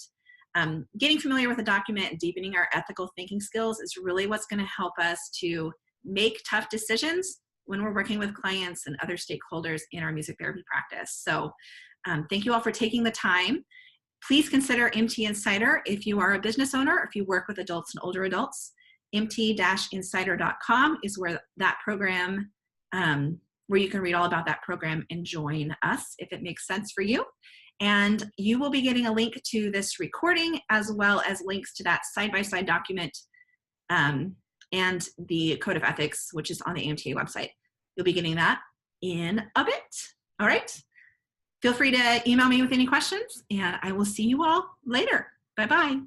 Getting familiar with the document and deepening our ethical thinking skills is really what's going to help us to make tough decisions when we're working with clients and other stakeholders in our music therapy practice. So thank you all for taking the time. Please consider MT Insider if you are a business owner, or if you work with adults and older adults. mt-insider.com is where that program, where you can read all about that program and join us if it makes sense for you. And you will be getting a link to this recording as well as links to that side-by-side document and the Code of Ethics, which is on the AMTA website. You'll be getting that in a bit. All right. Feel free to email me with any questions and I will see you all later. Bye-bye.